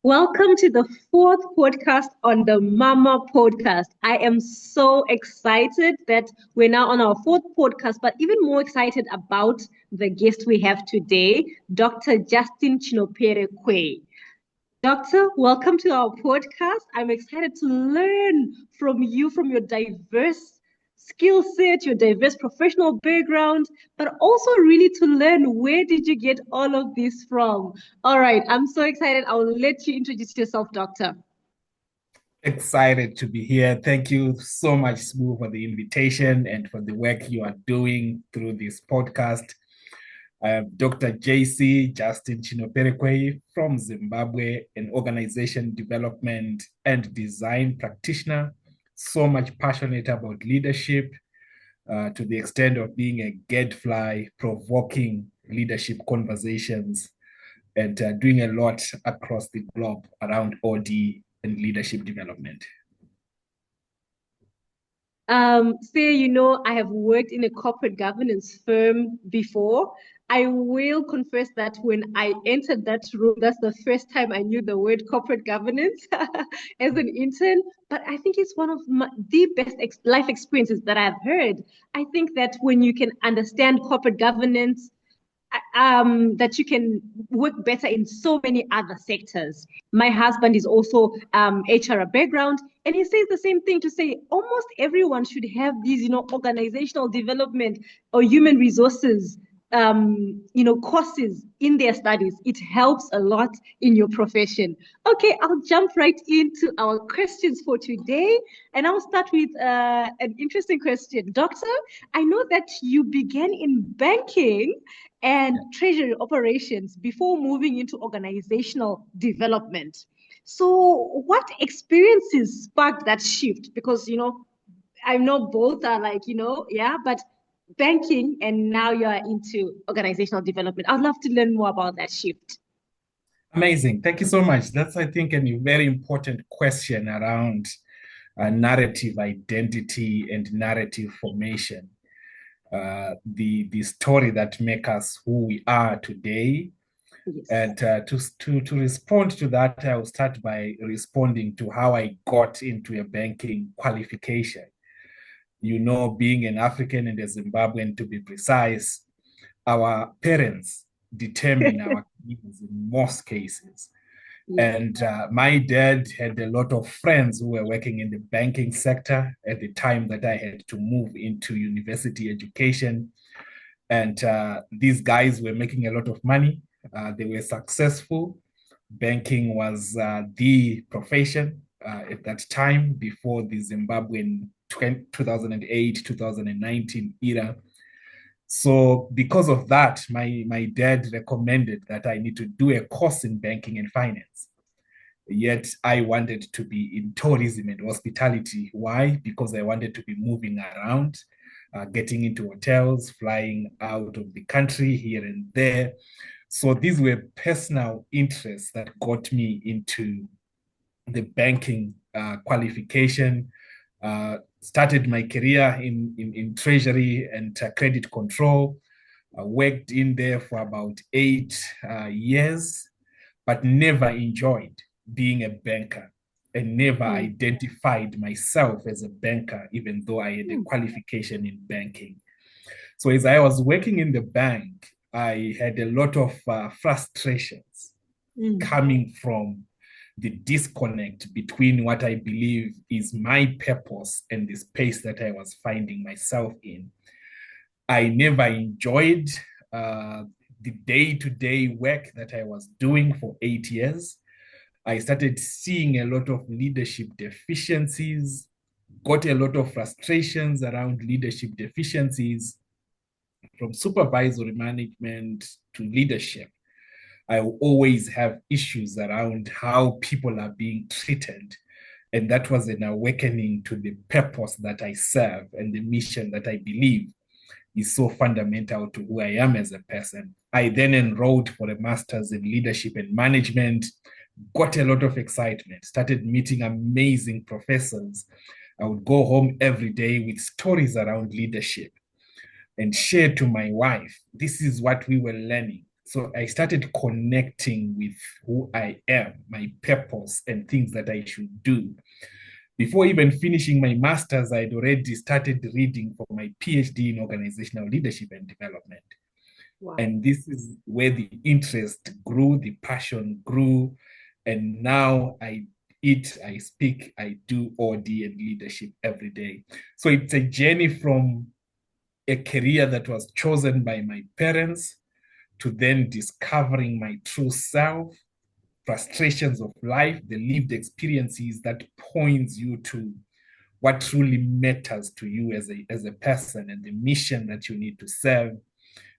Welcome to the fourth podcast on the Mama Podcast. I am so excited that we're now on our fourth podcast, but even more excited about the guest we have today, Dr. Justine Chinoperekweyi. Doctor, welcome to our podcast. I'm excited to learn from you, from your diverse skill set, your diverse professional background, but also really to learn where did you get all of this from? All right, I'm so excited. I'll let you introduce yourself, Doctor. Excited to be here. Thank you so much, Smooth, for the invitation and for the work you are doing through this podcast. I am Dr. JC Justine Chinoperekweyi from Zimbabwe, an organization development and design practitioner. So much passionate about leadership to the extent of being a gadfly, provoking leadership conversations and doing a lot across the globe around OD and leadership development. I have worked in a corporate governance firm before. I will confess that when I entered that room, that's the first time I knew the word corporate governance as an intern. But I think it's one of the best life experiences that I've heard. I think that when you can understand corporate governance, that you can work better in so many other sectors. My husband is also HR background, and he says the same thing to say almost everyone should have these, organizational development or human resources, courses in their studies. It helps a lot in your profession. Okay, I'll jump right into our questions for today, and I'll start with an interesting question. Doctor, I know that you began in banking and treasury operations before moving into organizational development. So, what experiences sparked that shift? Because, I know both are like, yeah, but banking and now you are into organizational development. I'd love to learn more about that shift. Amazing. Thank you so much. That's, I think, a very important question around narrative identity and narrative formation. The story that make us who we are today. Yes. And to respond to that, I will start by responding to how I got into a banking qualification. Being an African and a Zimbabwean, to be precise, our parents determine our careers in most cases. Yeah. And my dad had a lot of friends who were working in the banking sector at the time that I had to move into university education. And these guys were making a lot of money. They were successful. Banking was the profession at that time before the Zimbabwean 2008, 2019 era. So because of that, my dad recommended that I need to do a course in banking and finance. Yet I wanted to be in tourism and hospitality. Why? Because I wanted to be moving around, getting into hotels, flying out of the country here and there. So these were personal interests that got me into the banking qualification. Started my career in treasury and credit control. Worked in there for about 8 years, but never enjoyed being a banker and never Mm. identified myself as a banker, even though I had a Mm. qualification in banking. So as I was working in the bank, I had a lot of frustrations Mm. coming from the disconnect between what I believe is my purpose and the space that I was finding myself in. I never enjoyed uh, the day to day work that I was doing for 8 years. I started seeing a lot of leadership deficiencies, got a lot of frustrations around leadership deficiencies from supervisory management to leadership. I will always have issues around how people are being treated. And that was an awakening to the purpose that I serve and the mission that I believe is so fundamental to who I am as a person. I then enrolled for a master's in leadership and management, got a lot of excitement, started meeting amazing professors. I would go home every day with stories around leadership and share to my wife, this is what we were learning. So I started connecting with who I am, my purpose, and things that I should do. Before even finishing my master's, I'd already started reading for my PhD in organizational leadership and development. Wow. And this is where the interest grew, the passion grew. And now I eat, I speak, I do OD and leadership every day. So it's a journey from a career that was chosen by my parents to then discovering my true self, frustrations of life, the lived experiences that points you to what truly matters to you as a person and the mission that you need to serve,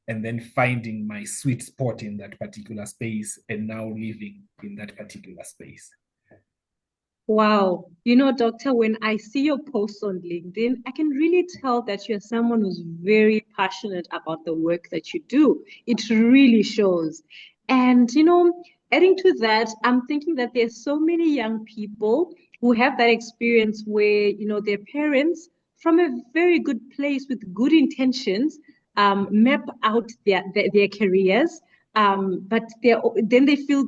and then finding my sweet spot in that particular space and now living in that particular space. Wow. Doctor, when I see your posts on LinkedIn, I can really tell that you're someone who's very passionate about the work that you do. It really shows. And, adding to that, I'm thinking that there's so many young people who have that experience where, their parents, from a very good place with good intentions, map out their careers. But then they feel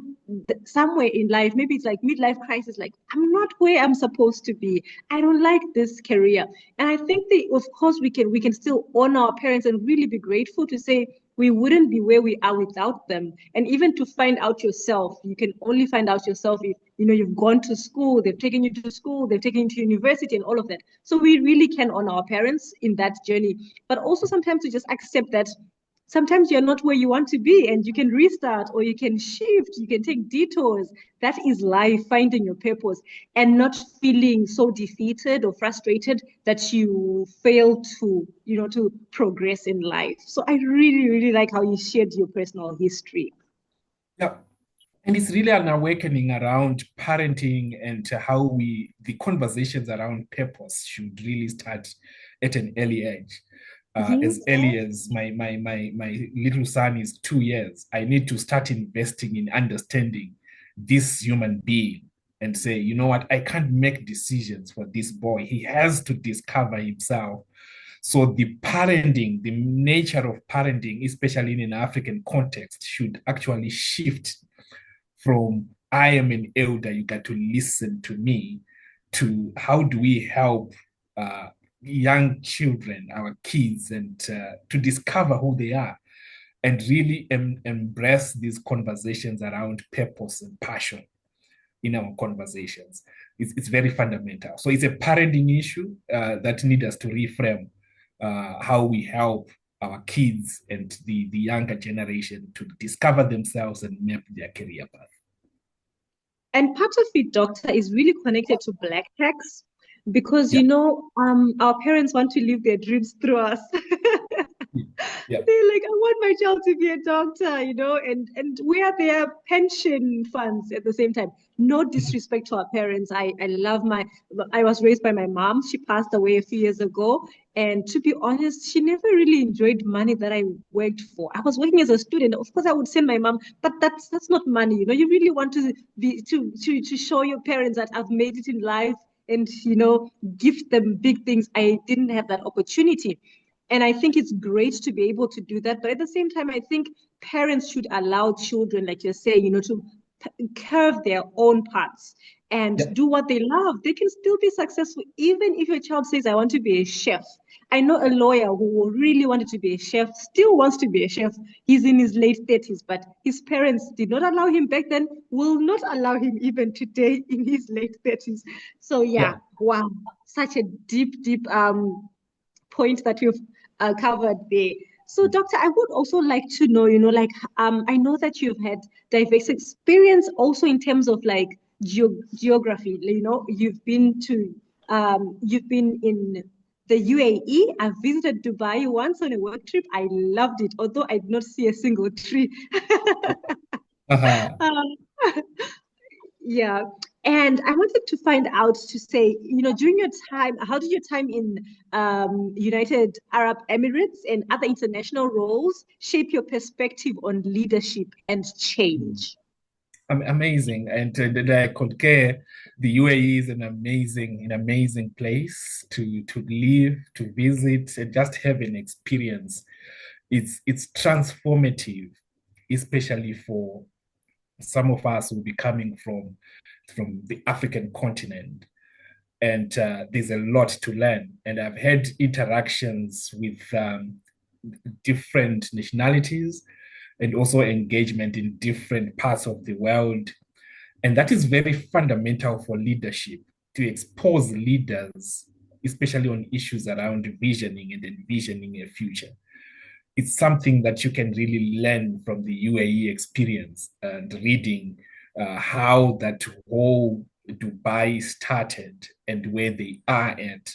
somewhere in life, maybe it's like midlife crisis, like I'm not where I'm supposed to be. I don't like this career. And I think of course we can still honor our parents and really be grateful to say we wouldn't be where we are without them. And even to find out yourself, you can only find out yourself if you've gone to school, they've taken you to school, they've taken you to university and all of that. So we really can honor our parents in that journey, but also sometimes to just accept that sometimes you're not where you want to be and you can restart or you can shift, you can take detours. That is life, finding your purpose and not feeling so defeated or frustrated that you fail to progress in life. So I really, really like how you shared your personal history. Yeah. And it's really an awakening around parenting and how the conversations around purpose should really start at an early age. Mhm. As early as my little son is 2 years, I need to start investing in understanding this human being and say, you know what, I can't make decisions for this boy. He has to discover himself. So the parenting, the nature of parenting, especially in an African context, should actually shift from I am an elder, you got to listen to me, to how do we help young children, our kids, and to discover who they are and really embrace these conversations around purpose and passion in our conversations. It's very fundamental. So it's a parenting issue that needs us to reframe how we help our kids and the younger generation to discover themselves and map their career path. And part of it, doctor, is really connected to Black tax because, Yeah. our parents want to live their dreams through us. Yeah. They're like, I want my child to be a doctor, and we are their pension funds at the same time. No disrespect to our parents. I love I was raised by my mom. She passed away a few years ago. And to be honest, she never really enjoyed money that I worked for. I was working as a student. Of course, I would send my mom, but that's not money. You really want to be to show your parents that I've made it in life and gift them big things. I didn't have that opportunity. And I think it's great to be able to do that. But at the same time, I think parents should allow children, like you're saying, to carve their own paths and Yeah. do what they love. They can still be successful, even if your child says, I want to be a chef. I know a lawyer who really wanted to be a chef, still wants to be a chef. He's in his late 30s, but his parents did not allow him back then, will not allow him even today in his late 30s. So, Yeah. yeah, wow, such a deep, deep point that you've covered there. So, doctor, I would also like to know, I know that you've had diverse experience also in terms of like geography. You've been in the UAE. I visited Dubai once on a work trip. I loved it, although I did not see a single tree. Uh-huh. um, yeah. And I wanted to find out to say, during your time, how did your time in United Arab Emirates and other international roles shape your perspective on leadership and change? Amazing. And I concur, the UAE is an amazing place to live, to visit, and just have an experience. It's transformative. especially for some of us who will be coming from the African continent. And there's a lot to learn. And I've had interactions with different nationalities and also engagement in different parts of the world. And that is very fundamental for leadership, to expose leaders, especially on issues around visioning and envisioning a future. It's something that you can really learn from the UAE experience and reading how that whole Dubai started and where they are at,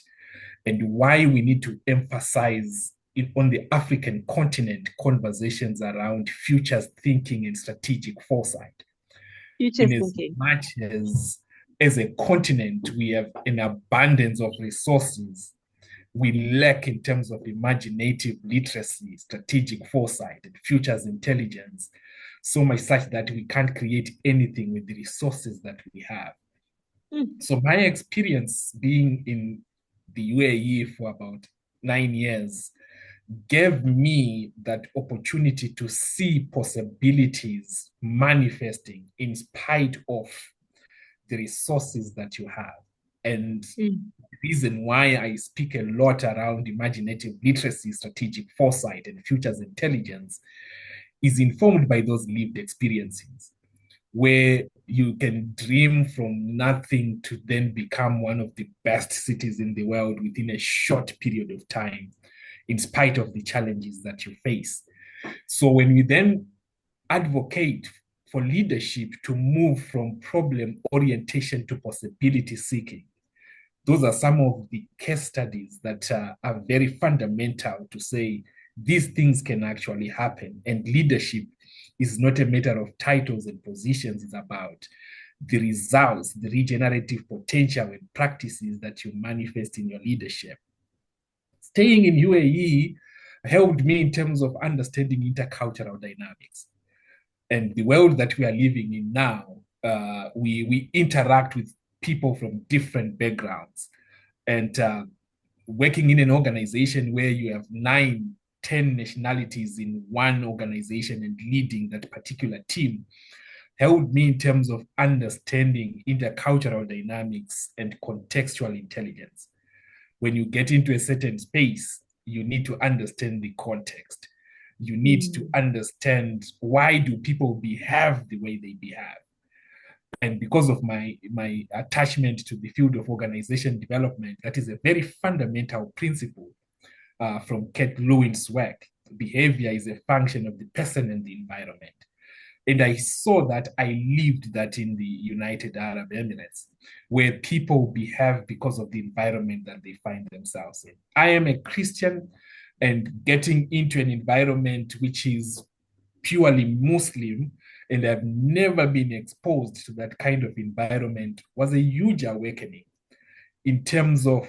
and why we need to emphasize on the African continent conversations around futures thinking and strategic foresight. Future In as thinking. much as a continent, we have an abundance of resources, we lack in terms of imaginative literacy, strategic foresight, and futures intelligence, so much such that we can't create anything with the resources that we have. So my experience being in the UAE for about 9 years gave me that opportunity to see possibilities manifesting in spite of the resources that you have. And the reason why I speak a lot around imaginative literacy, strategic foresight, and futures intelligence is informed by those lived experiences, where you can dream from nothing to then become one of the best cities in the world within a short period of time, in spite of the challenges that you face. So when we then advocate for leadership to move from problem orientation to possibility seeking, those are some of the case studies that are very fundamental to say these things can actually happen. And leadership is not a matter of titles and positions, it's about the results, the regenerative potential and practices that you manifest in your leadership. Staying in UAE helped me in terms of understanding intercultural dynamics. And the world that we are living in now, we interact with people from different backgrounds. And working in an organization where you have 9, 10 nationalities in one organization and leading that particular team helped me in terms of understanding intercultural dynamics and contextual intelligence. When you get into a certain space, you need to understand the context. You need to understand, why do people behave the way they behave? And because of my attachment to the field of organization development, that is a very fundamental principle from Kate Lewin's work. Behavior is a function of the person and the environment. And I saw that, I lived that in the United Arab Emirates, where people behave because of the environment that they find themselves in. I am a Christian, and getting into an environment which is purely Muslim, and I've never been exposed to that kind of environment, was a huge awakening in terms of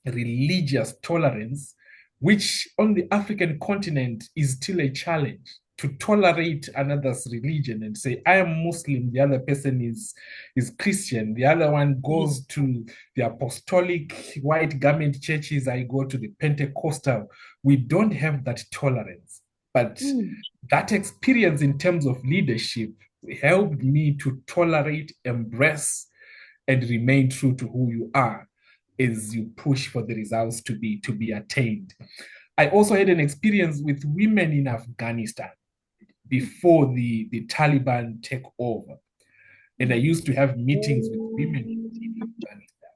religious tolerance, which on the African continent is still a challenge. To tolerate another's religion and say, I am Muslim, the other person is Christian, the other one goes to the apostolic white garment churches, I go to the Pentecostal. We don't have that tolerance. But that experience in terms of leadership helped me to tolerate, embrace, and remain true to who you are as you push for the results to be attained. I also had an experience with women in Afghanistan before the Taliban take over. And I used to have meetings with women in Afghanistan.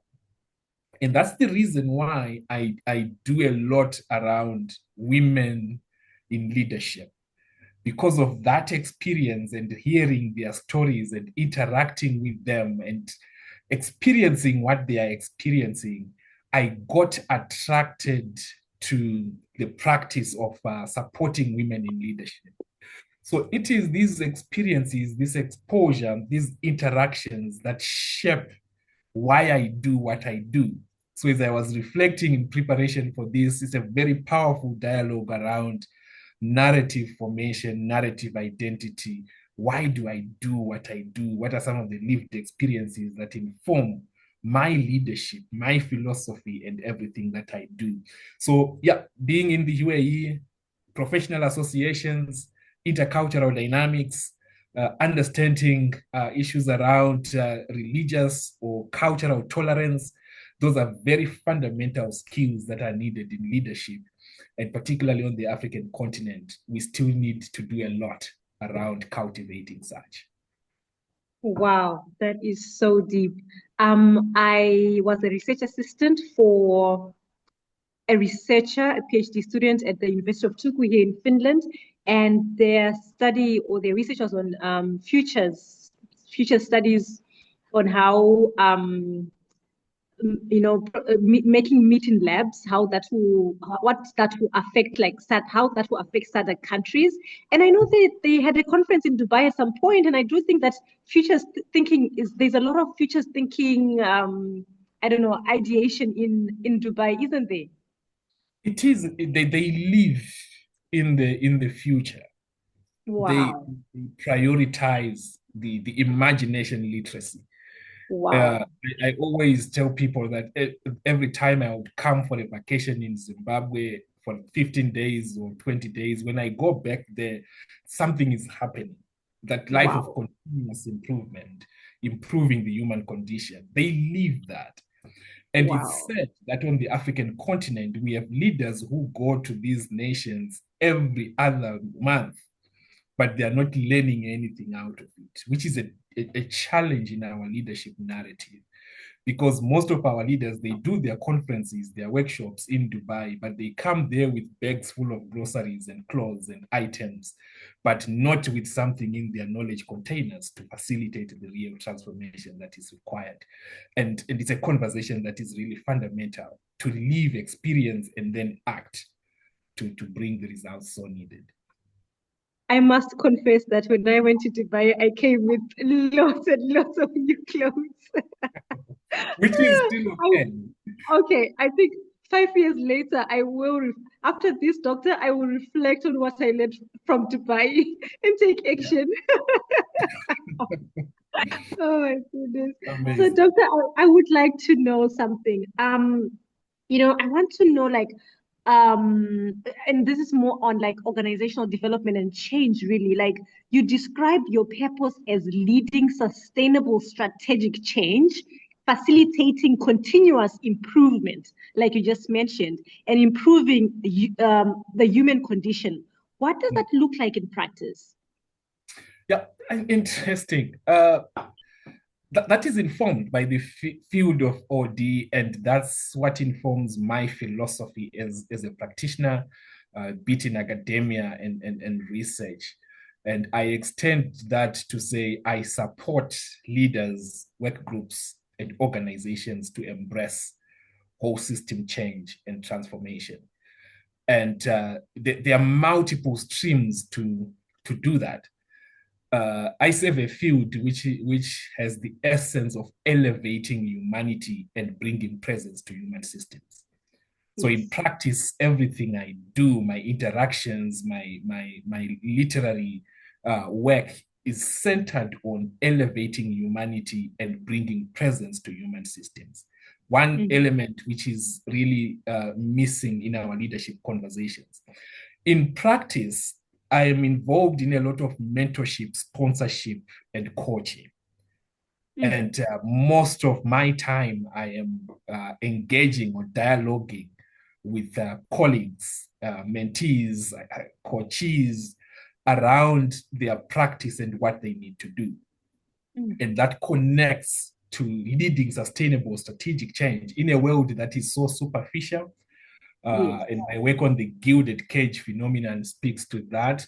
And that's the reason why I do a lot around women in leadership. Because of that experience and hearing their stories and interacting with them and experiencing what they are experiencing, I got attracted to the practice of supporting women in leadership. So it is these experiences, this exposure, these interactions that shape why I do what I do. So as I was reflecting in preparation for this, it's a very powerful dialogue around narrative formation, narrative identity. Why do I do what I do? What are some of the lived experiences that inform my leadership, my philosophy, and everything that I do? So yeah, being in the UAE, professional associations, intercultural dynamics, understanding issues around religious or cultural tolerance. Those are very fundamental skills that are needed in leadership. And particularly on the African continent, we still need to do a lot around cultivating such. Wow, that is so deep. I was a research assistant for a researcher, a PhD student at the University of Turku here in Finland, and their study or their research was on future studies on how making meat in labs, how that will what that will affect how that will affect other countries. And I know they had a conference in Dubai at some point, and I do think that futures thinking is there's a lot of futures thinking I don't know, ideation in Dubai, isn't there? It is they live in the future. They Wow. prioritize the imagination literacy. Wow. I always tell people that every time I would come for a vacation in Zimbabwe for 15 days or 20 days, when I go back there, something is happening. That life of Wow. continuous improvement, improving the human condition, they live that. And it's Wow. said that on the African continent, we have leaders who go to these nations every other month, but they are not learning anything out of it, which is a challenge in our leadership narrative. Because most of our leaders, they do their conferences, their workshops in Dubai, but they come there with bags full of groceries and clothes and items, but not with something in their knowledge containers to facilitate the real transformation that is required. And it's a conversation that is really fundamental to live, experience, and then act to bring the results so needed. I must confess that when I went to Dubai, I came with lots and lots of new clothes. Which is still okay. Okay, I think 5 years later, after this doctor, I will reflect on what I learned from Dubai and take Yeah, action. Oh my goodness. So, amazing. doctor, I would like to know something. I want to know and this is more on like organizational development and change, really. Like you describe your purpose as leading sustainable strategic change, facilitating continuous improvement, like you just mentioned, and improving the human condition. What does that look like in practice? Yeah, interesting. That is informed by the field of OD, and that's what informs my philosophy as a practitioner, bit in academia and research. And I extend that to say I support leaders, work groups, and organizations to embrace whole system change and transformation. And there are multiple streams to do that. I serve a field which has the essence of elevating humanity and bringing presence to human systems. So in Yes. practice, everything I do, my interactions, my literary work is centered on elevating humanity and bringing presence to human systems. One Mm-hmm. element which is really missing in our leadership conversations. In practice, I am involved in a lot of mentorship, sponsorship, and coaching. Mm. And most of my time, I am engaging or dialoguing with colleagues, mentees, coaches around their practice and what they need to do. Mm. And that connects to leading sustainable strategic change in a world that is so superficial. Yes. And my work on the gilded cage phenomenon speaks to that.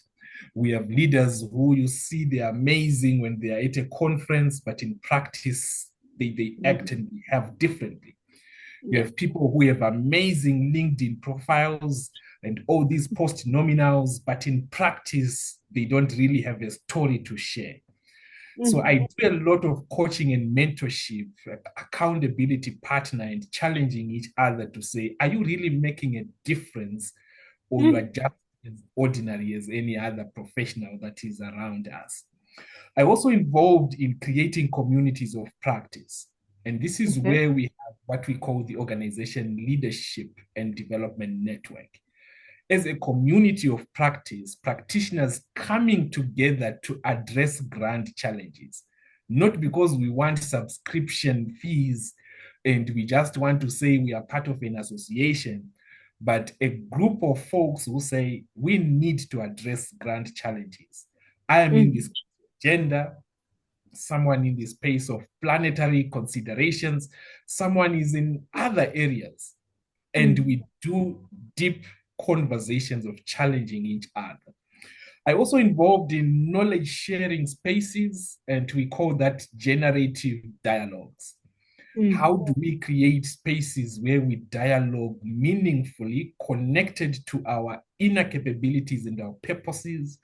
We have leaders who you see they're amazing when they are at a conference, but in practice, they act Mm. and behave differently. You Yeah. have people who have amazing LinkedIn profiles and all these post nominals, but in practice, they don't really have a story to share. So Mm. I do a lot of coaching and mentorship, accountability partner, and challenging each other to say, are you really making a difference, or you are Mm. just as ordinary as any other professional that is around us? I also involved in creating communities of practice. And this is Okay. where we have what we call the organization leadership and development network. as a community of practice, practitioners coming together to address grand challenges, not because we want subscription fees and we just want to say we are part of an association, but a group of folks who say we need to address grand challenges. I am in this gender, someone in the space of planetary considerations, someone is in other areas, and we do deep conversations of challenging each other. I also involved in knowledge sharing spaces, and we call that generative dialogues. How do we create spaces where we dialogue meaningfully, connected to our inner capabilities and our purposes,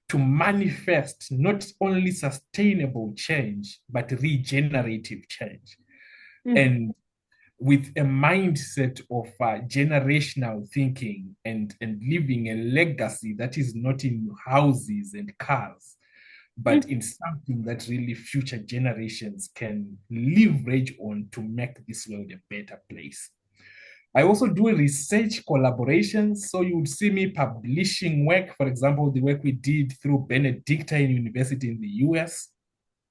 to manifest not only sustainable change, but regenerative change? And with a mindset of generational thinking and leaving a legacy that is not in houses and cars, but in something that really future generations can leverage on to make this world a better place. I also do research collaborations. So you would see me publishing work, for example, the work we did through Benedictine University in the US.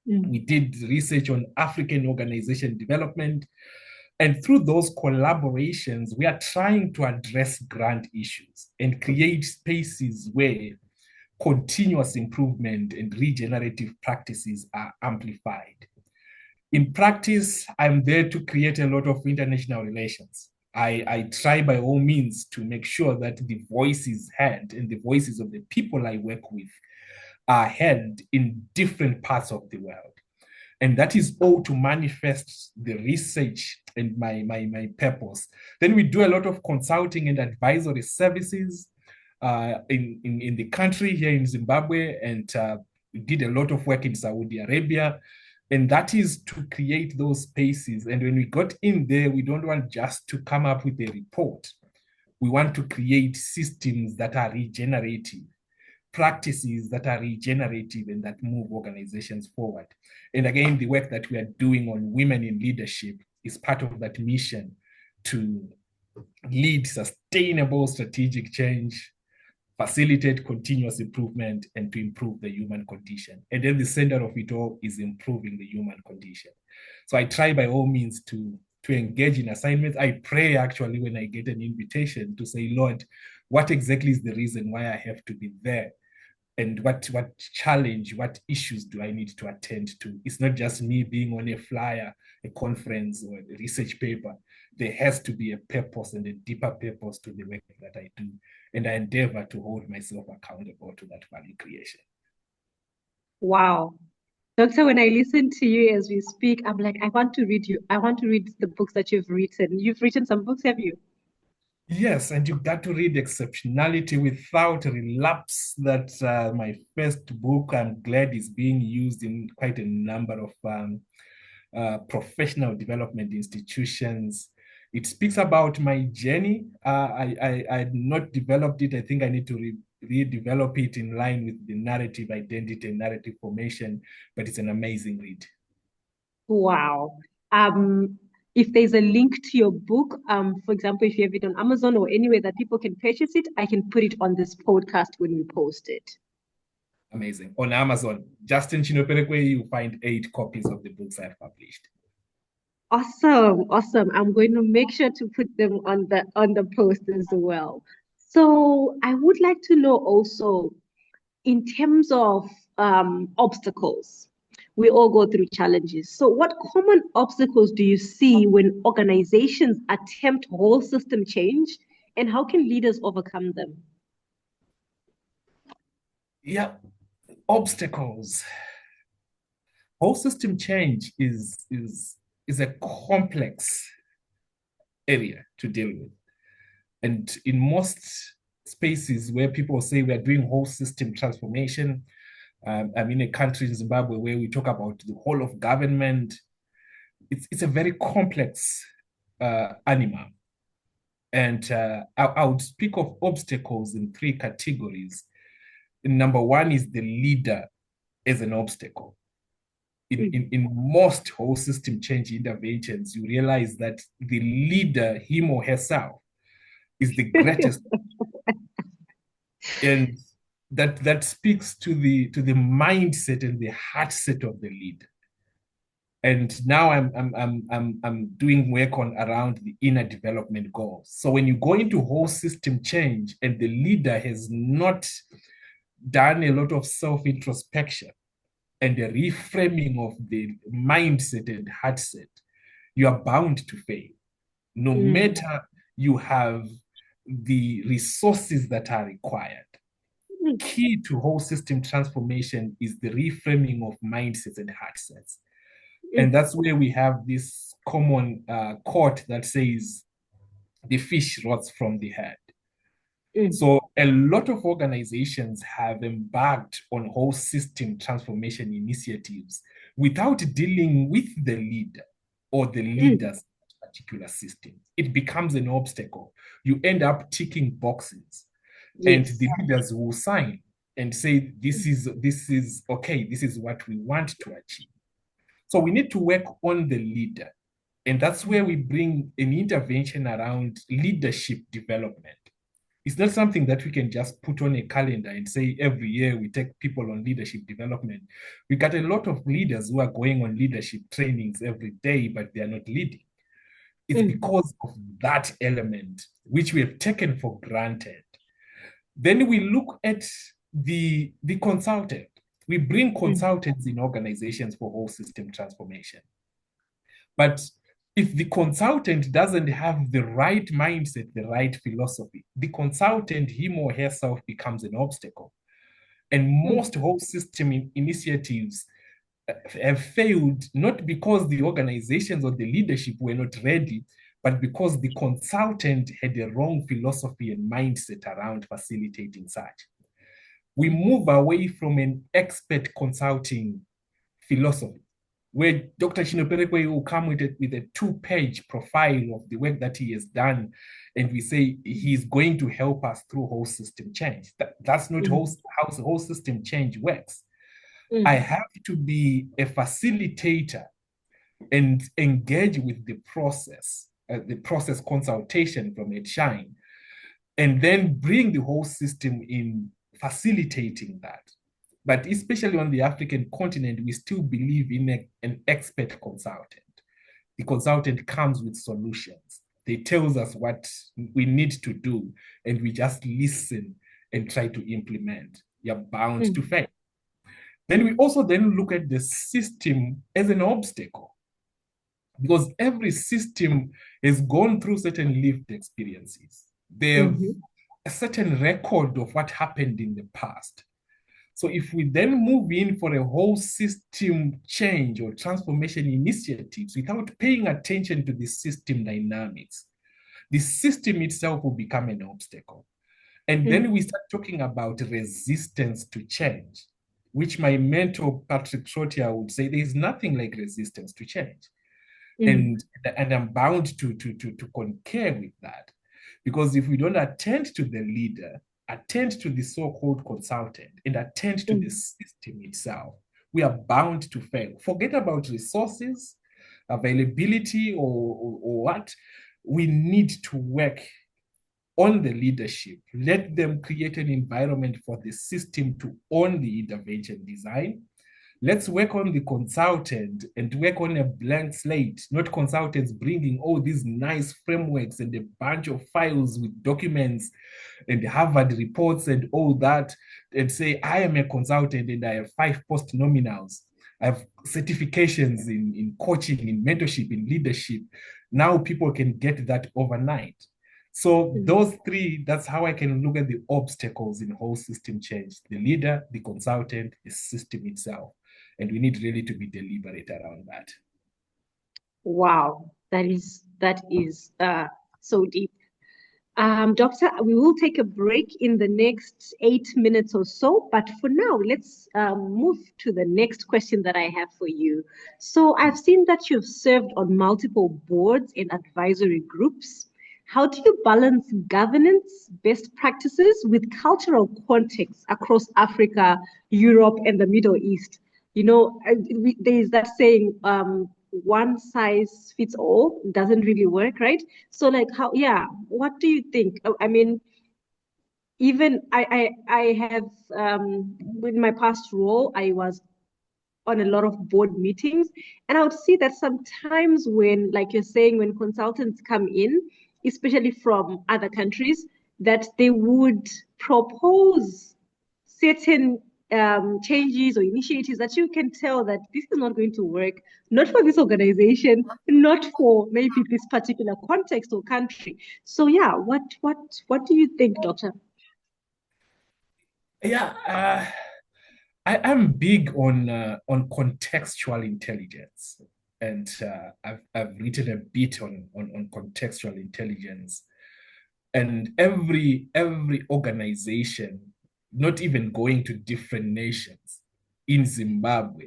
We did research on African organization development. And through those collaborations, we are trying to address grand issues and create spaces where continuous improvement and regenerative practices are amplified. In practice, I'm there to create a lot of international relations. I try by all means to make sure that the voice is heard and the voices of the people I work with are heard in different parts of the world. And that is all to manifest the research and my purpose. Then we do a lot of consulting and advisory services in the country here in Zimbabwe, and we did a lot of work in Saudi Arabia. And that is to create those spaces. And when we got in there, we don't want just to come up with a report. We want to create systems that are regenerative, practices that are regenerative and that move organizations forward. And again, the work that we are doing on women in leadership is part of that mission to lead sustainable strategic change, facilitate continuous improvement, and to improve the human condition. And then the center of it all is improving the human condition. So I try by all means to engage in assignments. I pray actually when I get an invitation to say, Lord, what exactly is the reason why I have to be there? And what challenge, what issues do I need to attend to? It's not just me being on a flyer, a conference, or a research paper. There has to be a purpose and a deeper purpose to the work that I do. And I endeavor to hold myself accountable to that value creation. Wow. Doctor, when I listen to you as we speak, I'm like, I want to read you. I want to read the books that you've written. You've written some books, have you? Yes, and you got to read Exceptionality Without Relapse. That's my first book. I'm glad it's being used in quite a number of professional development institutions. It speaks about my journey. I had not developed it. I think I need to redevelop it in line with the narrative identity and narrative formation, but it's an amazing read. Wow. If there's a link to your book, for example, if you have it on Amazon or anywhere that people can purchase it, I can put it on this podcast when we post it. Amazing. On Amazon, Justine Chinoperekweyi, you find 8 copies of the books I've published. Awesome, awesome. I'm going to make sure to put them on the post as well. So I would like to know also, in terms of obstacles, we all go through challenges. So what common obstacles do you see when organizations attempt whole system change, and how can leaders overcome them? Yeah, obstacles. Whole system change is a complex area to deal with. And in most spaces where people say we are doing whole system transformation, I'm in a country in Zimbabwe where we talk about the whole of government. It's a very complex animal. And I would speak of obstacles in 3 categories. Number 1 is the leader as an obstacle. In most whole system change interventions, you realize that the leader, him or herself, is the greatest And that speaks to the mindset and the heart set of the leader. And now I'm doing work on around the inner development goals. So when you go into whole system change and the leader has not done a lot of self-introspection and the reframing of the mindset and heart set, you are bound to fail. No matter you have the resources that are required. Key to whole system transformation is the reframing of mindsets and heart sets. And that's where we have this common quote that says, the fish rots from the head. So a lot of organizations have embarked on whole system transformation initiatives without dealing with the leader or the leaders of particular systems. It becomes an obstacle. You end up ticking boxes, and the leaders will sign and say, this is okay, this is what we want to achieve. So we need to work on the leader. And that's where we bring an intervention around leadership development. It's not something that we can just put on a calendar and say every year we take people on leadership development. We got a lot of leaders who are going on leadership trainings every day, but they are not leading. It's because of that element, which we have taken for granted. Then we look at the consultant. We bring consultants in organizations for whole system transformation. But if the consultant doesn't have the right mindset, the right philosophy, the consultant, him or herself, becomes an obstacle. And most whole system initiatives have failed, not because the organizations or the leadership were not ready, but because the consultant had a wrong philosophy and mindset around facilitating such. We move away from an expert consulting philosophy, where Dr. Chinoperekweyi will come with a 2-page profile of the work that he has done, and we say he's going to help us through whole system change. That's not how the whole system change works. I have to be a facilitator and engage with the process consultation from Ed Shine, and then bring the whole system in facilitating that. But especially on the African continent, we still believe in an expert consultant. The consultant comes with solutions. They tells us what we need to do, and we just listen and try to implement. You're bound to fail. Then we also then look at the system as an obstacle, because every system has gone through certain lived experiences. They have a certain record of what happened in the past. So if we then move in for a whole system change or transformation initiatives without paying attention to the system dynamics, the system itself will become an obstacle. And then we start talking about resistance to change, which my mentor, Patrick Trotia, would say there is nothing like resistance to change. And I'm bound to concur with that. Because if we don't attend to the leader, attend to the so-called consultant, and attend to the system itself, we are bound to fail. Forget about resources, availability, or what. We need to work on the leadership. Let them create an environment for the system to own the intervention design. Let's work on the consultant and work on a blank slate, not consultants bringing all these nice frameworks and a bunch of files with documents and Harvard reports and all that, and say, I am a consultant and I have 5 post-nominals. I have certifications in coaching, in mentorship, in leadership. Now people can get that overnight. So those 3, that's how I can look at the obstacles in whole system change: the leader, the consultant, the system itself. And we need really to be deliberate around that. Wow, that is so deep. Doctor, we will take a break in the next 8 minutes or so, but for now, let's move to the next question that I have for you. So I've seen that you've served on multiple boards and advisory groups. How do you balance governance, best practices with cultural context across Africa, Europe, and the Middle East? You know, there is that saying, one size fits all doesn't really work, right? So like what do you think? I mean, even I have in my past role, I was on a lot of board meetings. And I would see that sometimes when, like you're saying, when consultants come in, especially from other countries, that they would propose certain changes or initiatives that you can tell that this is not going to work, not for this organization, not for maybe this particular context or country. So yeah, what do you think, Doctor? Yeah, I am big on contextual intelligence, and I've written a bit on contextual intelligence. And every organization, not even going to different nations, in Zimbabwe,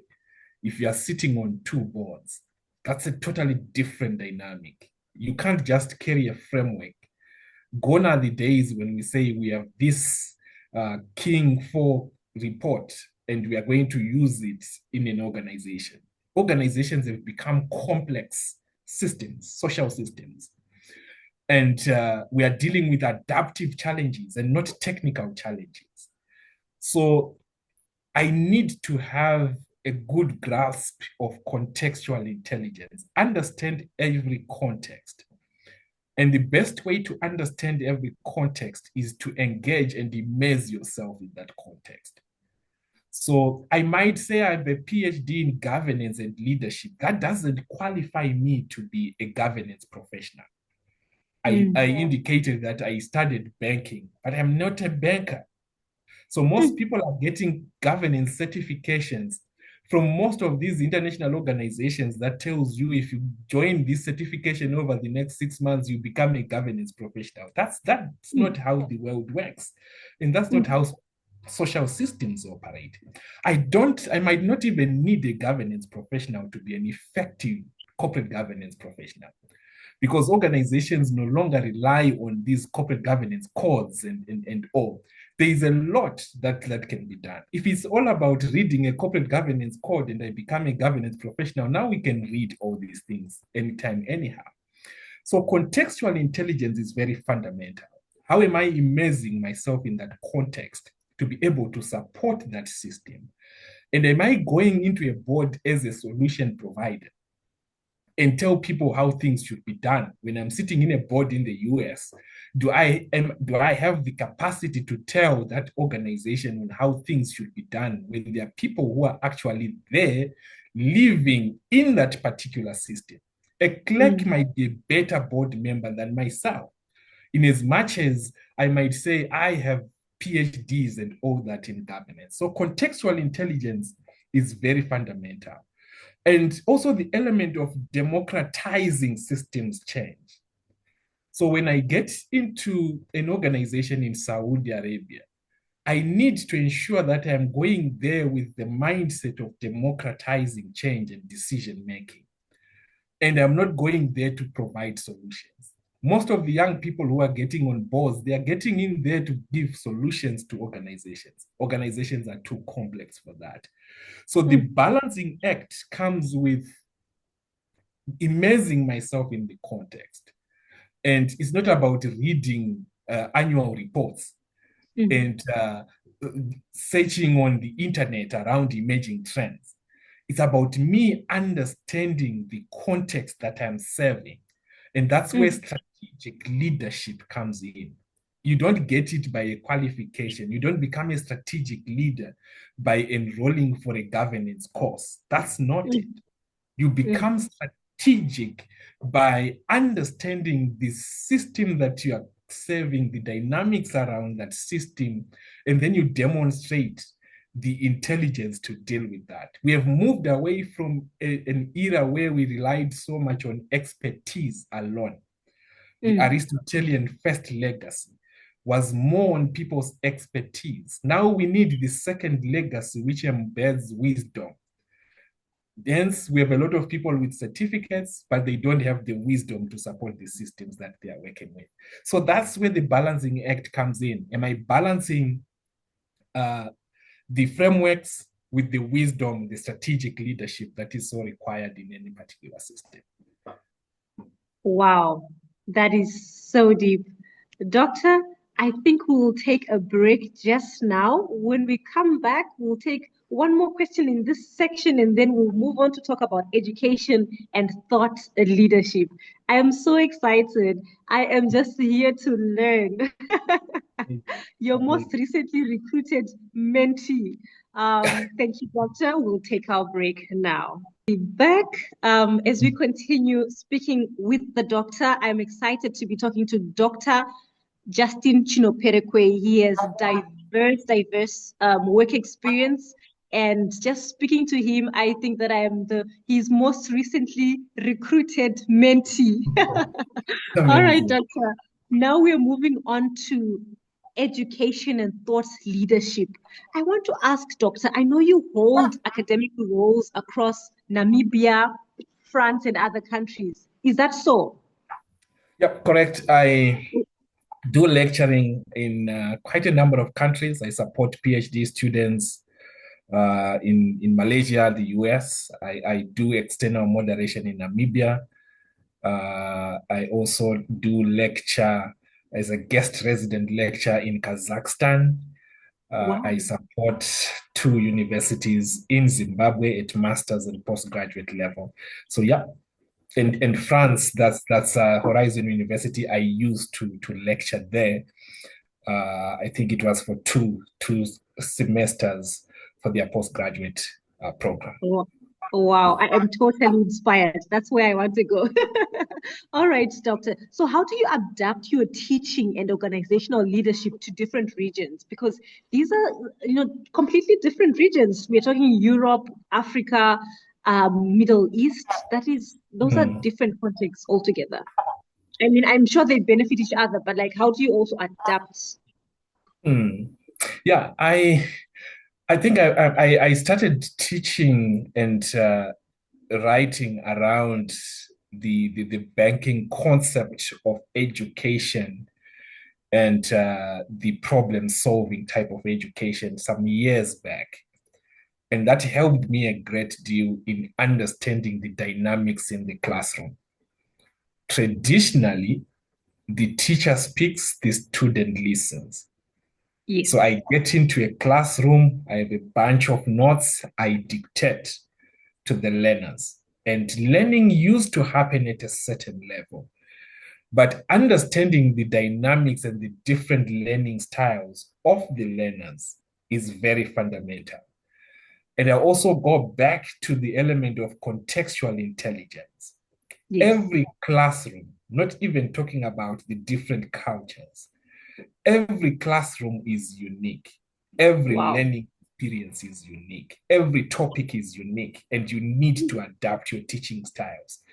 if you are sitting on two boards, that's a totally different dynamic. You can't just carry a framework. Gone are the days when we say we have this King 4 report and we are going to use it in an organization. Organizations have become complex systems, social systems. And we are dealing with adaptive challenges and not technical challenges. So I need to have a good grasp of contextual intelligence, understand every context. And the best way to understand every context is to engage and immerse yourself in that context. So I might say I have a PhD in governance and leadership. That doesn't qualify me to be a governance professional. I indicated that I studied banking, but I'm not a banker. So most people are getting governance certifications from most of these international organizations that tells you if you join this certification over the next 6 months, you become a governance professional. That's not how the world works. And that's not how social systems operate. I might not even need a governance professional to be an effective corporate governance professional, because organizations no longer rely on these corporate governance codes and all. There is a lot that can be done. If it's all about reading a corporate governance code and I become a governance professional, now we can read all these things anytime, anyhow. So contextual intelligence is very fundamental. How am I immersing myself in that context to be able to support that system? And am I going into a board as a solution provider and tell people how things should be done? When I'm sitting in a board in the US, do I have the capacity to tell that organization on how things should be done when there are people who are actually there living in that particular system? A clerk might be a better board member than myself, in as much as I might say I have PhDs and all that in governance. So contextual intelligence is very fundamental. And also the element of democratizing systems change. So when I get into an organization in Saudi Arabia, I need to ensure that I'm going there with the mindset of democratizing change and decision making. And I'm not going there to provide solutions. Most of the young people who are getting on boards, they are getting in there to give solutions to organizations. Organizations are too complex for that. So the balancing act comes with immersing myself in the context. And it's not about reading annual reports and searching on the internet around emerging trends. It's about me understanding the context that I'm serving. And that's where strategic leadership comes in. You don't get it by a qualification. You don't become a strategic leader by enrolling for a governance course. That's not it. You become strategic by understanding the system that you are serving, the dynamics around that system, and then you demonstrate the intelligence to deal with that. We have moved away from an era where we relied so much on expertise alone. The Aristotelian first legacy was more on people's expertise. Now we need the second legacy, which embeds wisdom. Hence, we have a lot of people with certificates, but they don't have the wisdom to support the systems that they are working with. So that's where the balancing act comes in. Am I balancing the frameworks with the wisdom, the strategic leadership that is so required in any particular system? Wow, that is so deep. Doctor, I think we'll take a break just now. When we come back, we'll take one more question in this section and then we'll move on to talk about education and thought leadership. I am so excited. I am just here to learn. Your most Amazing. recently recruited mentee. Thank you, Doctor. We'll take our break now. Be back as we continue speaking with the doctor. I'm excited to be talking to Dr. Justine Chinoperekweyi. He has diverse work experience. And just speaking to him, I think that I am his most recently recruited mentee. All right, Amazing. Doctor. Now we're moving on to education and thought leadership. I want to ask, Doctor, I know you hold academic roles across Namibia, France, and other countries. Is that so? Yep, correct. I do lecturing in quite a number of countries. I support PhD students in Malaysia, the US. I do external moderation in Namibia. I also do lecture as a guest resident lecturer in Kazakhstan. I Wow. support two universities in Zimbabwe at master's and postgraduate level. So yeah, and France, that's Horizon University. I used to lecture there. I think it was for two semesters for their postgraduate program. Wow, I am totally inspired. That's where I want to go. All right, Doctor. So, how do you adapt your teaching and organizational leadership to different regions? Because these are, completely different regions. We're talking Europe, Africa, Middle East. Those are Mm. different contexts altogether. I mean, I'm sure they benefit each other, but like, how do you also adapt? Mm. Yeah, I think I started teaching and writing around the banking concept of education and the problem solving type of education some years back. And that helped me a great deal in understanding the dynamics in the classroom. Traditionally, the teacher speaks, the student listens. So Yes. I get into a classroom, I have a bunch of notes, I dictate to the learners. And learning used to happen at a certain level. But understanding the dynamics and the different learning styles of the learners is very fundamental. And I also go back to the element of contextual intelligence. Yes. Every classroom, not even talking about the different cultures, every classroom is unique. Every Wow. learning experience is unique. Every topic is unique, and you need to adapt your teaching styles.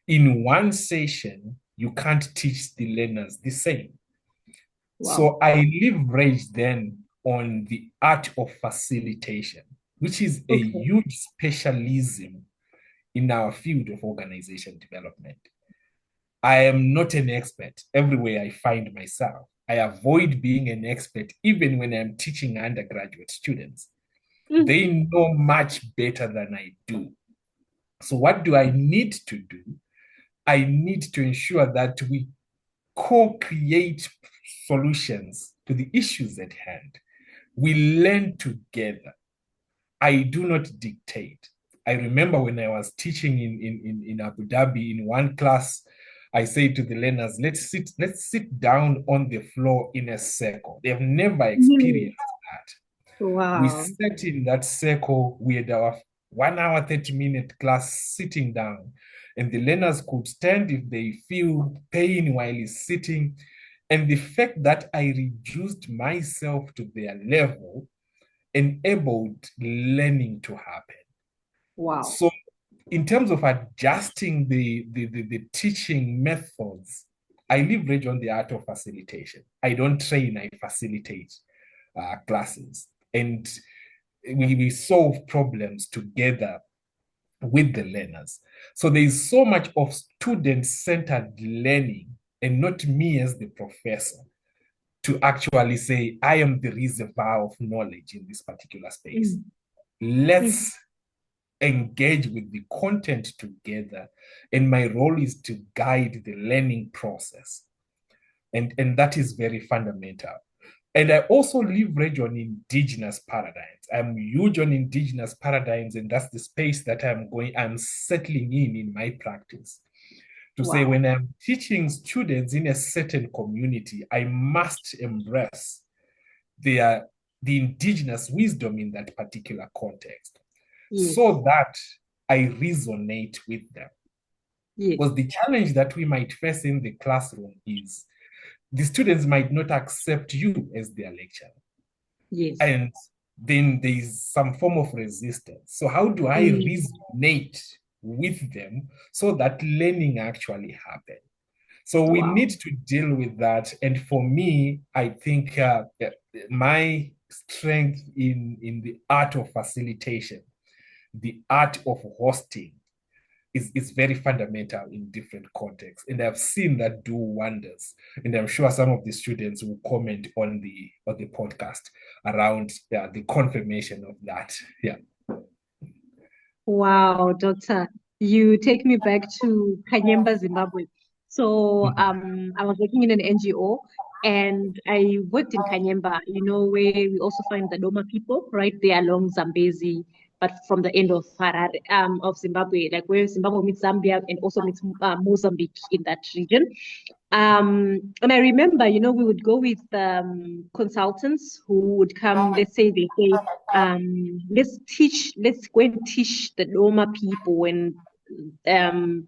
In one session, you can't teach the learners the same. Wow. So I leverage then on the art of facilitation, which is a Okay. huge specialism in our field of organization development. I am not an expert everywhere I find myself. I avoid being an expert even when I'm teaching undergraduate students. Mm. They know much better than I do. So, what do I need to do? I need to ensure that we co create solutions to the issues at hand. We learn together. I do not dictate. I remember when I was teaching in Abu Dhabi in one class, I say to the learners, let's sit down on the floor in a circle. They have never Mm. experienced that. We Wow. sat in that circle. We had our 1 hour, 30-minute class sitting down. And the learners could stand if they feel pain while he's sitting. And the fact that I reduced myself to their level enabled learning to happen. Wow. So, in terms of adjusting the teaching methods, I leverage on the art of facilitation. I don't train, I facilitate classes. And we solve problems together with the learners. So there is so much of student-centered learning and not me as the professor to actually say, I am the reservoir of knowledge in this particular space. Mm. Mm. Let's engage with the content together. And my role is to guide the learning process. And that is very fundamental. And I also leverage on indigenous paradigms. I'm huge on indigenous paradigms, and that's the space that I'm settling in my practice. To say, Wow. when I'm teaching students in a certain community, I must embrace the indigenous wisdom in that particular context, Yes. so that I resonate with them. Yes. Because the challenge that we might face in the classroom is the students might not accept you as their lecturer. Yes. And then there's some form of resistance. So how do I Mm. resonate with them so that learning actually happens? So we Wow. need to deal with that. And for me, I think my strength in the art of facilitation, the art of hosting, is very fundamental in different contexts. And I've seen that do wonders. And I'm sure some of the students will comment on the podcast around the confirmation of that. Yeah. Wow, Doctor, you take me back to Kanyemba, Zimbabwe. So Mhm. I was working in an NGO and I worked in Kanyemba, where we also find the Doma people right there along Zambezi, but from the end of Harare, of Zimbabwe, like where Zimbabwe meets Zambia and also meets Mozambique in that region. And I remember, we would go with consultants who would come, they say, let's go and teach the Loma people and um,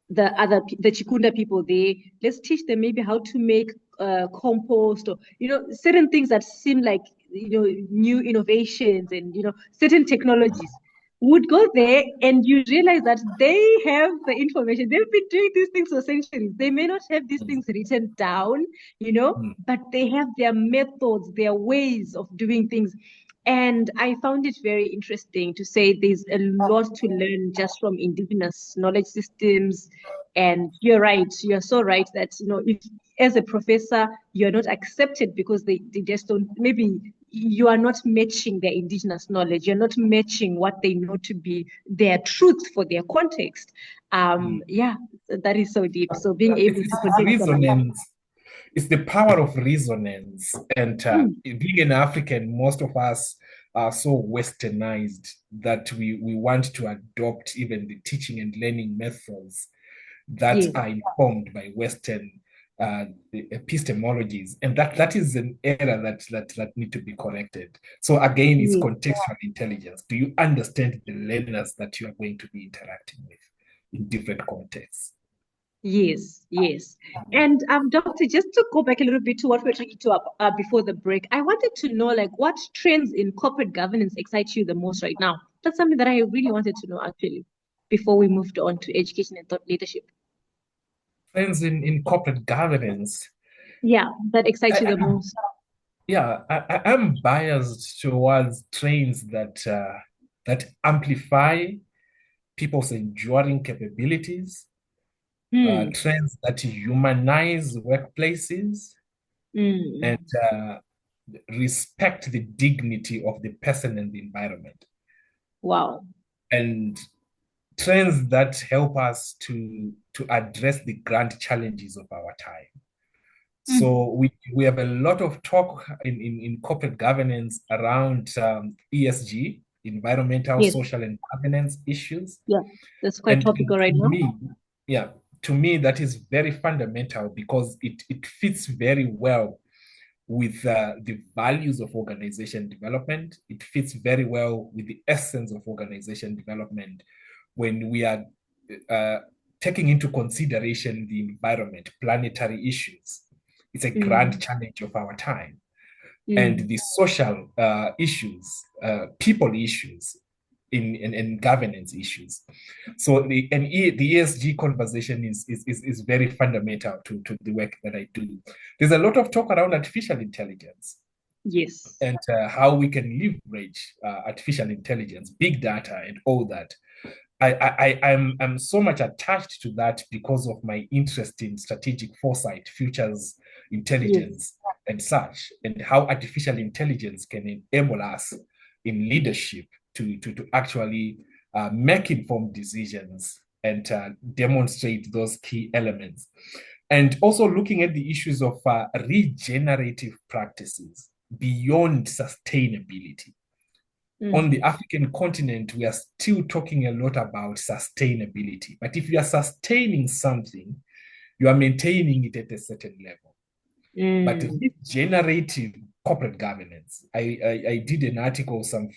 the Chikunda people there. Let's teach them maybe how to make compost or, certain things that seem like, new innovations and, certain technologies. Would go there and you realize that they have the information. They've been doing these things for centuries. They may not have these things written down, Mhm. but they have their methods, their ways of doing things. And I found it very interesting to say there's a lot to learn just from indigenous knowledge systems. And you're right, you're so right that, if as a professor, you're not accepted because they just don't, maybe you are not matching their indigenous knowledge, you're not matching what they know to be their truth for their context. Mhm. Yeah, that is so deep. So being able to It's contextualize. resonance. It's the power of resonance. And Mm, being an African, most of us are so westernized that we want to adopt even the teaching and learning methods that yes, are informed by Western epistemologies, and that is an error that need to be corrected. So again, it's yes. contextual intelligence. Do you understand the learners that you are going to be interacting with in different contexts? Yes, yes. And Doctor, just to go back a little bit to what we were talking to before the break, I wanted to know like what trends in corporate governance excite you the most right now. That's something that I really wanted to know actually before we moved on to education and thought leadership. Trends in corporate governance. Yeah, that excites I, you the I, most. yeah, I'm biased towards trends that amplify people's enduring capabilities, Hmm. trends that humanize workplaces, and Mm. respect the dignity of the person and the environment, Wow. and trends that help us to address the grand challenges of our time. Mm. So we have a lot of talk in corporate governance around ESG, environmental, Yes. social, and governance issues. Yeah. That's quite And topical right to now. me, yeah, to me, that is very fundamental because it fits very well with the values of organization development. It fits very well with the essence of organization development when we are uh, taking into consideration the environment, planetary issues. It's a grand Mm. challenge of our time. And Mm. the social issues, people issues, in governance issues. So the ESG conversation is very fundamental to the work that I do. There's a lot of talk around artificial intelligence Yes. and how we can leverage artificial intelligence, big data, and all that. I'm so much attached to that because of my interest in strategic foresight, futures Yes. intelligence, and such, and how artificial intelligence can enable us in leadership to actually make informed decisions and demonstrate those key elements. And also looking at the issues of regenerative practices beyond sustainability. On the African continent, we are still talking a lot about sustainability. But if you are sustaining something, you are maintaining it at a certain level. But regenerative corporate governance, I did an article some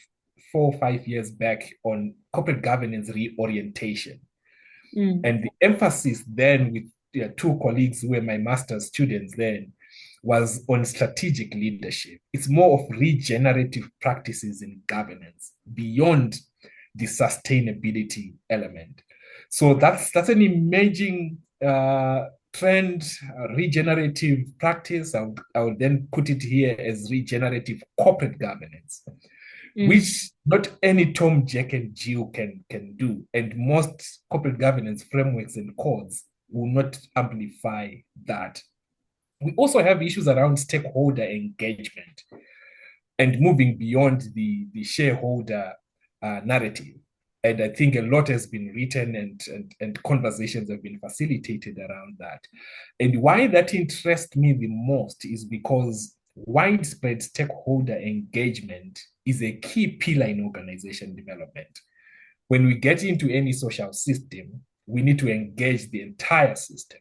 4 or 5 years back on corporate governance reorientation. And the emphasis then with two colleagues who were my master's students then was on strategic leadership. It's more of regenerative practices in governance beyond the sustainability element. So that's an emerging trend, regenerative practice. I would then put it here as regenerative corporate governance, which not any Tom, Jack, and Jill can do. And most corporate governance frameworks and codes will not amplify that. We also have issues around stakeholder engagement and moving beyond the shareholder narrative. And I think a lot has been written and conversations have been facilitated around that. And why that interests me the most is because widespread stakeholder engagement is a key pillar in organization development. When we get into any social system, we need to engage the entire system.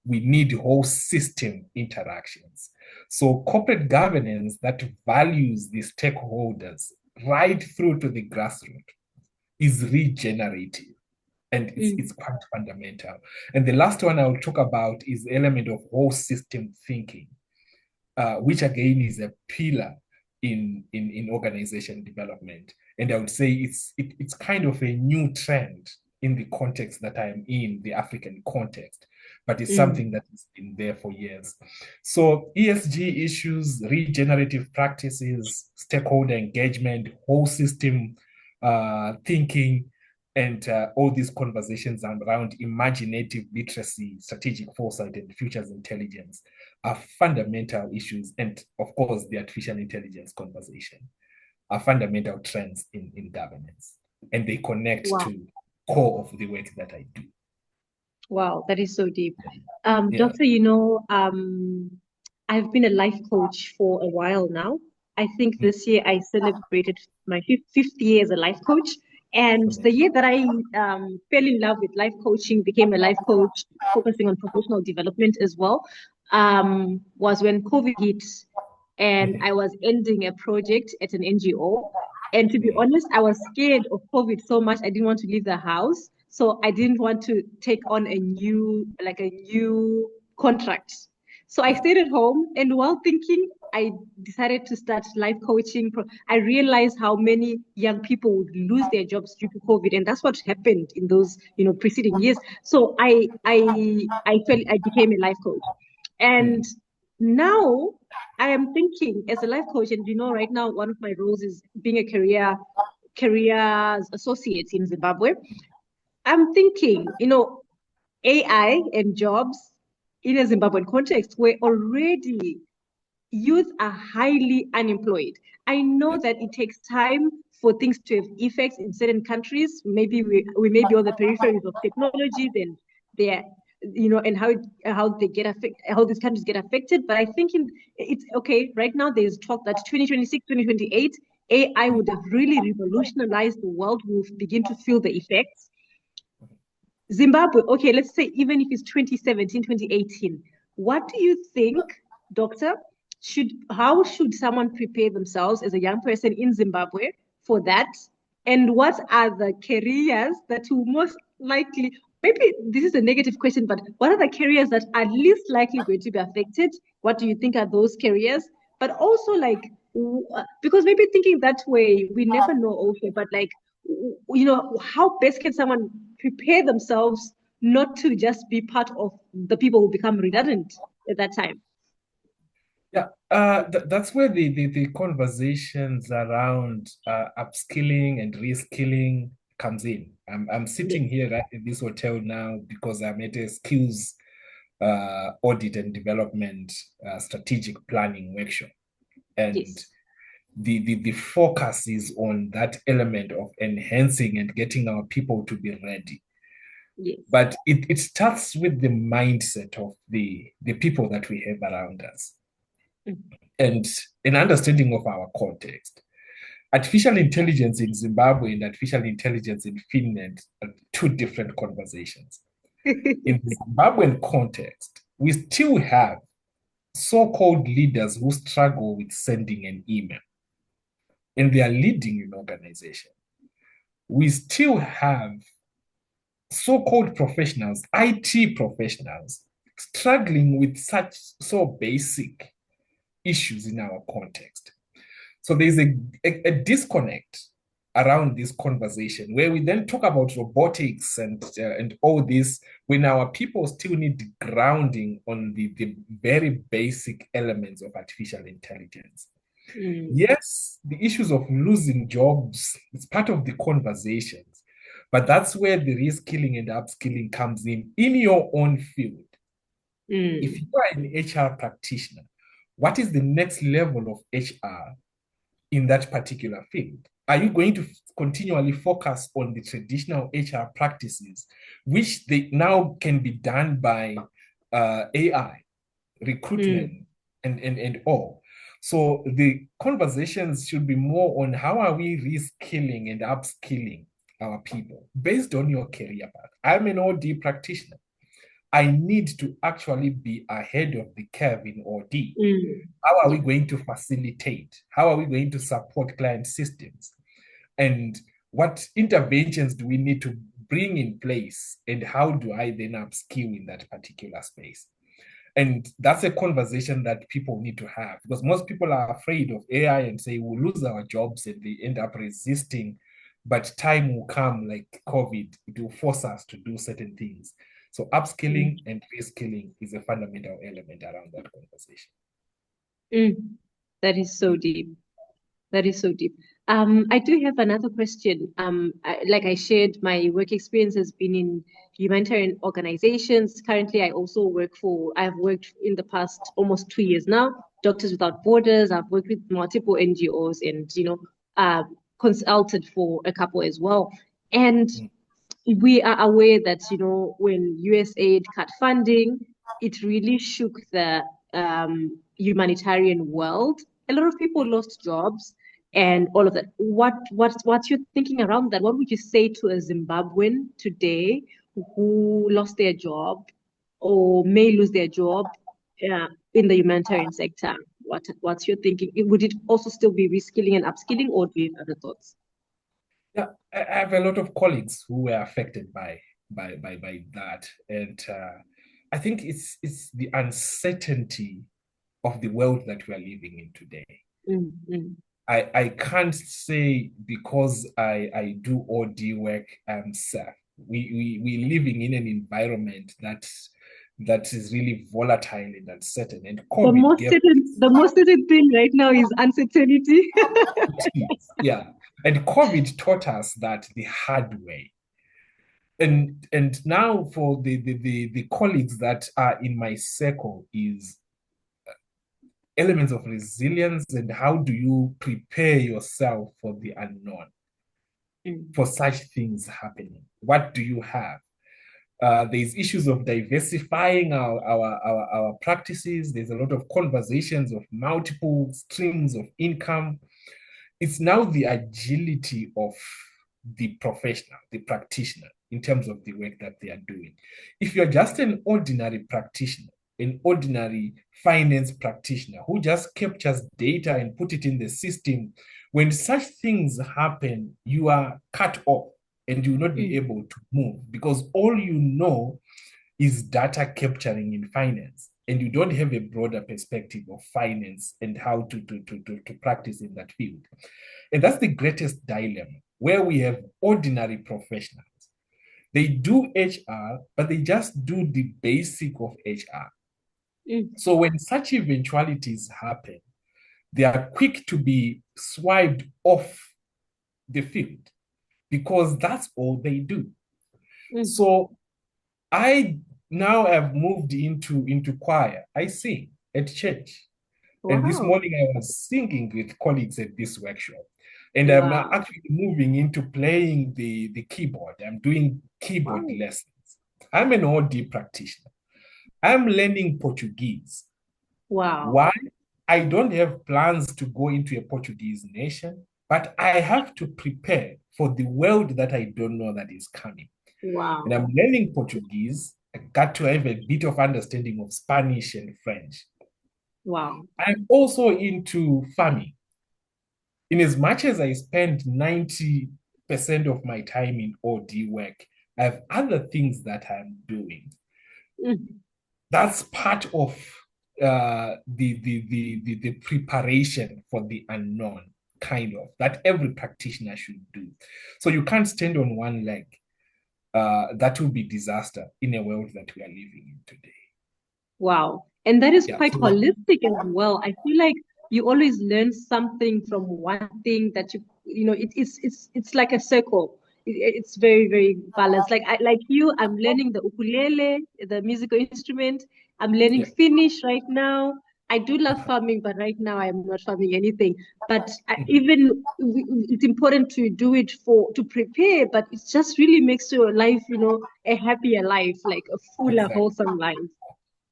We need whole system interactions. So corporate governance that values the stakeholders right through to the grassroots is regenerative, and it's quite fundamental. And the last one I'll talk about is the element of whole system thinking, which again is a pillar in organization development. And I would say it's kind of a new trend in the context that I'm in, the African context, but it's something that has been there for years. So ESG issues, regenerative practices, stakeholder engagement, whole system thinking, and all these conversations around imaginative literacy, strategic foresight, and futures intelligence are fundamental issues. And of course, the artificial intelligence conversation are fundamental trends in governance. And they connect to core of the work that I do. Wow, that is so deep. Doctor, I've been a life coach for a while now. I think this year I celebrated my fifth year as a life coach. And the year that I fell in love with life coaching, became a life coach, focusing on professional development as well, was when COVID hit and I was ending a project at an NGO. And to be honest, I was scared of COVID so much, I didn't want to leave the house. So I didn't want to take on a new contract. So I stayed at home, and while thinking, I decided to start life coaching. I realized how many young people would lose their jobs due to COVID, and that's what happened in those preceding years. So I became a life coach, and now I am thinking as a life coach, and right now one of my roles is being a careers associate in Zimbabwe. I'm thinking, AI and jobs in a Zimbabwean context where already youth are highly unemployed. I know that it takes time for things to have effects in certain countries. Maybe we may be on the peripheries of technologies and their, and how they get affected, how these countries get affected. But I think it's okay. Right now, there's talk that 2026, 2028, AI would have really revolutionized the world. We'll begin to feel the effects. Zimbabwe, okay, let's say even if it's 2017, 2018, what do you think, doctor, how should someone prepare themselves as a young person in Zimbabwe for that? And what are the careers that will most likely, maybe this is a negative question, but what are the careers that are least likely going to be affected? What do you think are those careers? But also because maybe thinking that way, we never know also, but how best can someone prepare themselves not to just be part of the people who become redundant at that time? Yeah, that's where the conversations around upskilling and reskilling comes in. I'm sitting here at this hotel now because I'm at a skills audit and development strategic planning workshop. And the focus is on that element of enhancing and getting our people to be ready. Yes. But it starts with the mindset of the people that we have around us Mm. and an understanding of our context. Artificial intelligence in Zimbabwe and artificial intelligence in Finland are two different conversations. In the Zimbabwean context, we still have so-called leaders who struggle with sending an email, and they are leading an organization. We still have so-called professionals, IT professionals, struggling with such so basic issues in our context. So there's a disconnect around this conversation where we then talk about robotics and all this when our people still need grounding on the very basic elements of artificial intelligence. Mm. Yes, the issues of losing jobs is part of the conversations, but that's where the reskilling and upskilling comes in your own field. If Mm. you are an HR practitioner, what is the next level of HR in that particular field? Are you going to continually focus on the traditional HR practices, which they now can be done by AI, Mm. recruitment, and all? So the conversations should be more on how are we reskilling and upskilling our people based on your career path. I'm an OD practitioner. I need to actually be ahead of the curve in OD. Mm. How are we Yeah. going to facilitate? How are we going to support client systems? And what interventions do we need to bring in place? And how do I then upskill in that particular space? And that's a conversation that people need to have because most people are afraid of AI and say we'll lose our jobs and they end up resisting. But time will come, like COVID, it will force us to do certain things. So Mm. upskilling and reskilling is a fundamental element around that conversation. Mm. That is so deep. That is so deep. I do have another question. Like I shared, my work experience has been in humanitarian organizations. Currently, I've worked in the past almost 2 years now, Doctors Without Borders. I've worked with multiple NGOs and, consulted for a couple as well. And Mm. we are aware that, when USAID cut funding, it really shook the humanitarian world. A lot of people lost jobs and all of that. What's your thinking around that? What would you say to a Zimbabwean today who lost their job or may lose their job in the humanitarian sector? What's your thinking? Would it also still be reskilling and upskilling, or do you have other thoughts? Yeah, I have a lot of colleagues who were affected by that, and I think it's the uncertainty of the world that we are living in today. Mm, mm. I can't say because I do OD work, I'm safe. We living in an environment that is really volatile and uncertain, and COVID gave The most certain thing right now is uncertainty. yeah, and COVID taught us that the hard way. And now for the colleagues that are in my circle is elements of resilience and how do you prepare yourself for the unknown, Mm, for such things happening. What do you have? There's issues of diversifying our practices. There's a lot of conversations of multiple streams of income. It's now the agility of the professional, the practitioner, in terms of the work that they are doing. If you're just an ordinary practitioner, an ordinary finance practitioner who just captures data and put it in the system, when such things happen, you are cut off and you will not be mm, able to move because all you know is data capturing in finance and you don't have a broader perspective of finance and how to practice in that field. And that's the greatest dilemma where we have ordinary professionals. They do HR, but they just do the basic of HR. mm, So when such eventualities happen, they are quick to be swiped off the field because that's all they do. mm. So I now have moved into choir. I sing at church. And this Wow. morning I was singing with colleagues at this workshop. And I'm now Wow. actually moving into playing the keyboard. I'm doing keyboard Wow. lessons. I'm an OD practitioner. I'm learning Portuguese. Wow. Why? I don't have plans to go into a Portuguese nation, but I have to prepare for the world that I don't know that is coming. And I'm Wow. learning Portuguese. I got to have a bit of understanding of Spanish and French. Wow. I'm also into farming. In as much as I spend 90% of my time in OD work, I have other things that I'm doing. Mm. That's part of the preparation for the unknown, kind of, that every practitioner should do. So you can't stand on one leg. That will be disaster in a world that we are living in today. Wow. And that is Yeah. quite holistic as well. I feel like you always learn something from one thing that it's like a circle. It's very, very balanced. Like you, I'm learning the ukulele, the musical instrument. I'm learning Yeah, Finnish right now. I do love farming, but right now I'm not farming anything. But mhm, even it's important to do it to prepare, but it just really makes your life, a happier life, like a fuller, exactly, wholesome life.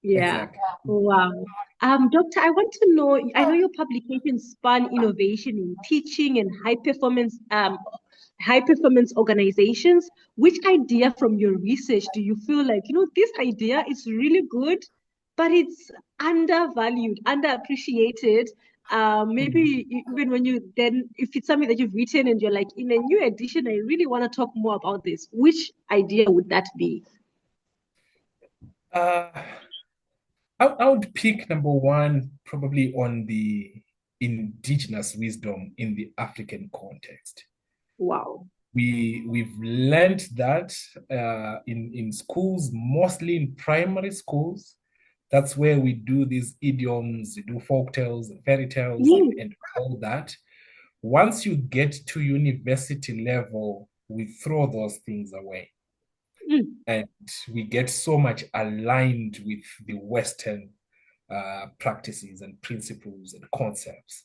Yeah. exactly. Wow. Doctor, I want to know, I know your publications span innovation in teaching and high performance organizations. Which idea from your research do you feel like, this idea is really good, but it's undervalued, underappreciated? Maybe Mhm. even when if it's something that you've written and you're like, in a new edition, I really want to talk more about this. Which idea would that be? Uh, I would pick number one, probably on the indigenous wisdom in the African context. Wow. We've learned that in schools, mostly in primary schools. That's where we do these idioms, we do folk tales and fairy tales Mm, and all that. Once you get to university level, we throw those things away. mm. And we get so much aligned with the Western practices and principles and concepts.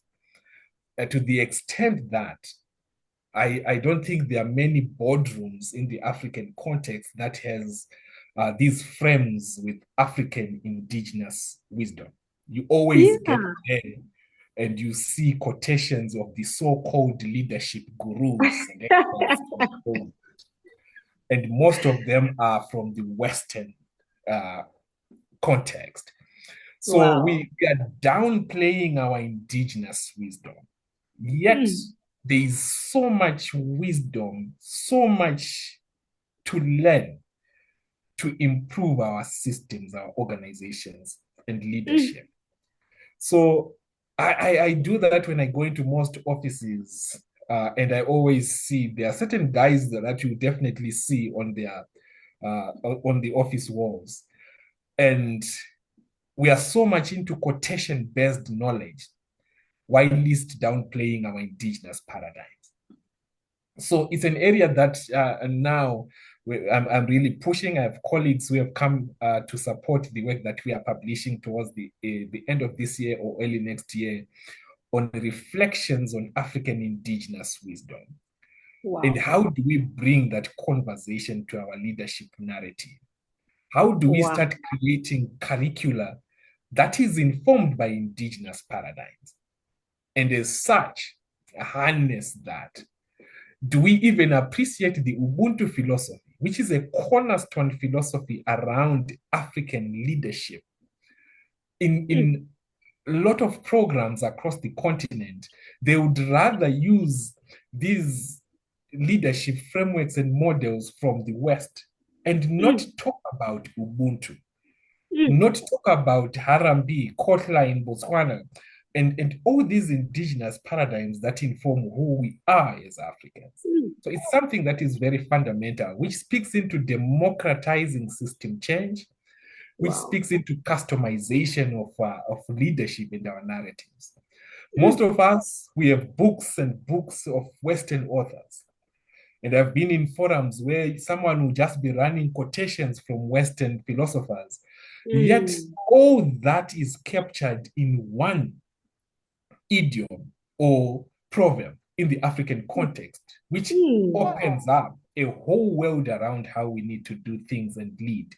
To the extent that I don't think there are many boardrooms in the African context that has these frames with African indigenous wisdom. You always get Yeah. there and you see quotations of the so-called leadership gurus and experts and all. And most of them are from the Western uh, context. So Wow. we are downplaying our indigenous wisdom. Yet Mm, there is so much wisdom, so much to learn to improve our systems, our organizations, and mm, leadership. So I do that when I go into most offices, and I always see there are certain guys that you definitely see on the office walls, and we are so much into quotation-based knowledge, while least downplaying our indigenous paradigms. So it's an area that now I'm really pushing. I have colleagues who have come to support the work that we are publishing towards the end of this year or early next year on reflections on African indigenous wisdom. And wow. how do we bring that conversation to our leadership narrative? How do we Wow. start creating curricula that is informed by indigenous paradigms? And as such, harness that. Do we even appreciate the Ubuntu philosophy, which is a cornerstone philosophy around African leadership? Mm, In a lot of programs across the continent, they would rather use these leadership frameworks and models from the West and not mm, talk about Ubuntu, mm, not talk about Harambe, Kotla in Botswana, and all these indigenous paradigms that inform who we are as Africans. mm. So it's something that is very fundamental, which speaks into democratizing system change, which Wow. speaks into customization of leadership in our narratives. Most Mm, of us, we have books and books of Western authors. And I've been in forums where someone will just be running quotations from Western philosophers. Yet mm, all that is captured in one idiom or proverb in the African context, which mm. opens up a whole world around how we need to do things and lead.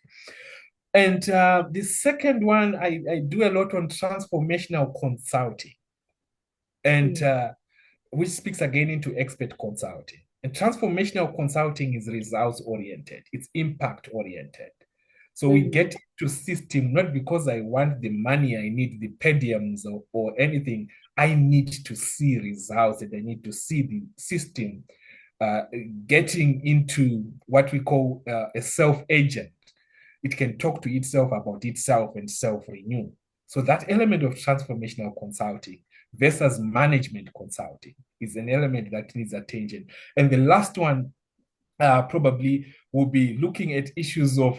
And the second one, I do a lot on transformational consulting, and which speaks again into expert consulting. And transformational consulting is results oriented, it's impact oriented. So we get to system not because I want the money, I need the pediums or anything. I need to see results, and I need to see the system getting into what we call a self-agent. It can talk to itself about itself and self-renew. So that element of transformational consulting versus management consulting is an element that needs attention. And the last one probably will be looking at issues of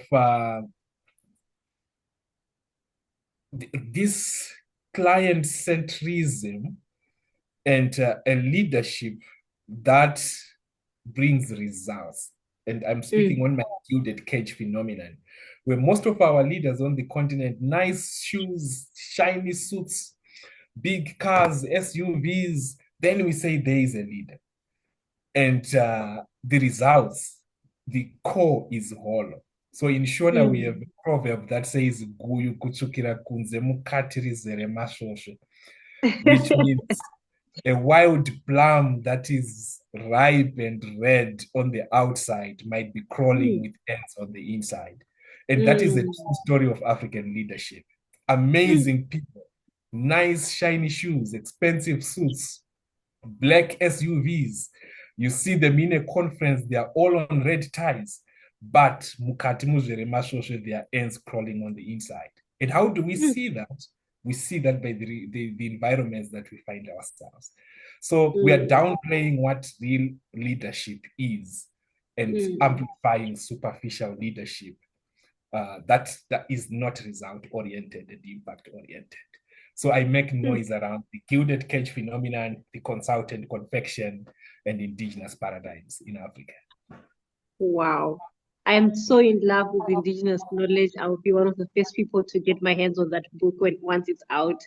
this client centrism and a leadership that brings results. And I'm speaking on my gilded cage phenomenon, where most of our leaders on the continent, nice shoes, shiny suits, big cars, SUVs, then we say there is a leader. And the results, the core is hollow. So in Shona, we have a proverb that says, "Guyu kuchukira kunze mukati rizere mashosho," which means a wild plum that is ripe and red on the outside might be crawling with ants on the inside. And that is a true story of African leadership. Amazing people, nice shiny shoes, expensive suits, black SUVs. You see them in a conference, they are all on red ties, but mukati muzvere mashosho, there are ants crawling on the inside. And how do we see that? We see that by the environments that we find ourselves. So we are downplaying what real leadership is and amplifying superficial leadership that is not result-oriented and impact-oriented. So I make noise around the gilded cage phenomenon, the consultant confection, and indigenous paradigms in Africa. Wow. I am so in love with indigenous knowledge. I will be one of the first people to get my hands on that book once it's out.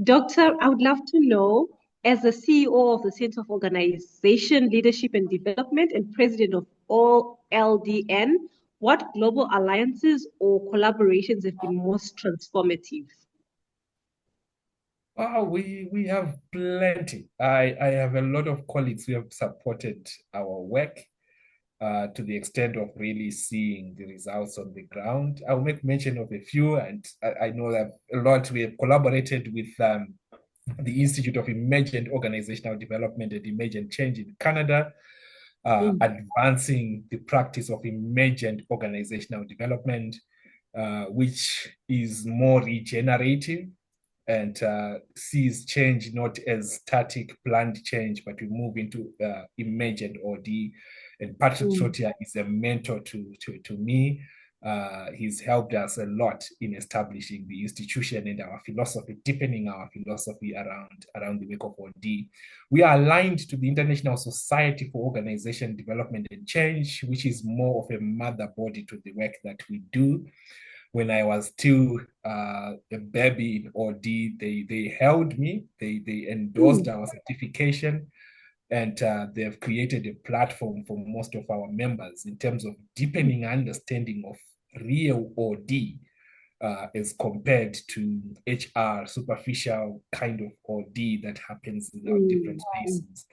Doctor, I would love to know, as the CEO of the Center of Organization, Leadership and Development and president of all LDN, what global alliances or collaborations have been most transformative? Oh, we have plenty. I have a lot of colleagues who have supported our work to the extent of really seeing the results on the ground. I'll make mention of a few, and I know that a lot we have collaborated with the Institute of Emergent Organizational Development and Emergent Change in Canada, advancing the practice of emergent organizational development, which is more regenerative and sees change not as static, planned change, but we move into emergent OD. And Patrick Trotia is a mentor to me. He's helped us a lot in establishing the institution and our philosophy, deepening our philosophy around the work of OD. We are aligned to the International Society for Organization Development and Change, which is more of a mother body to the work that we do. When I was still a baby in OD, they held me, they endorsed our certification, and they've created a platform for most of our members in terms of deepening understanding of real OD as compared to HR, superficial kind of OD that happens in our different spaces.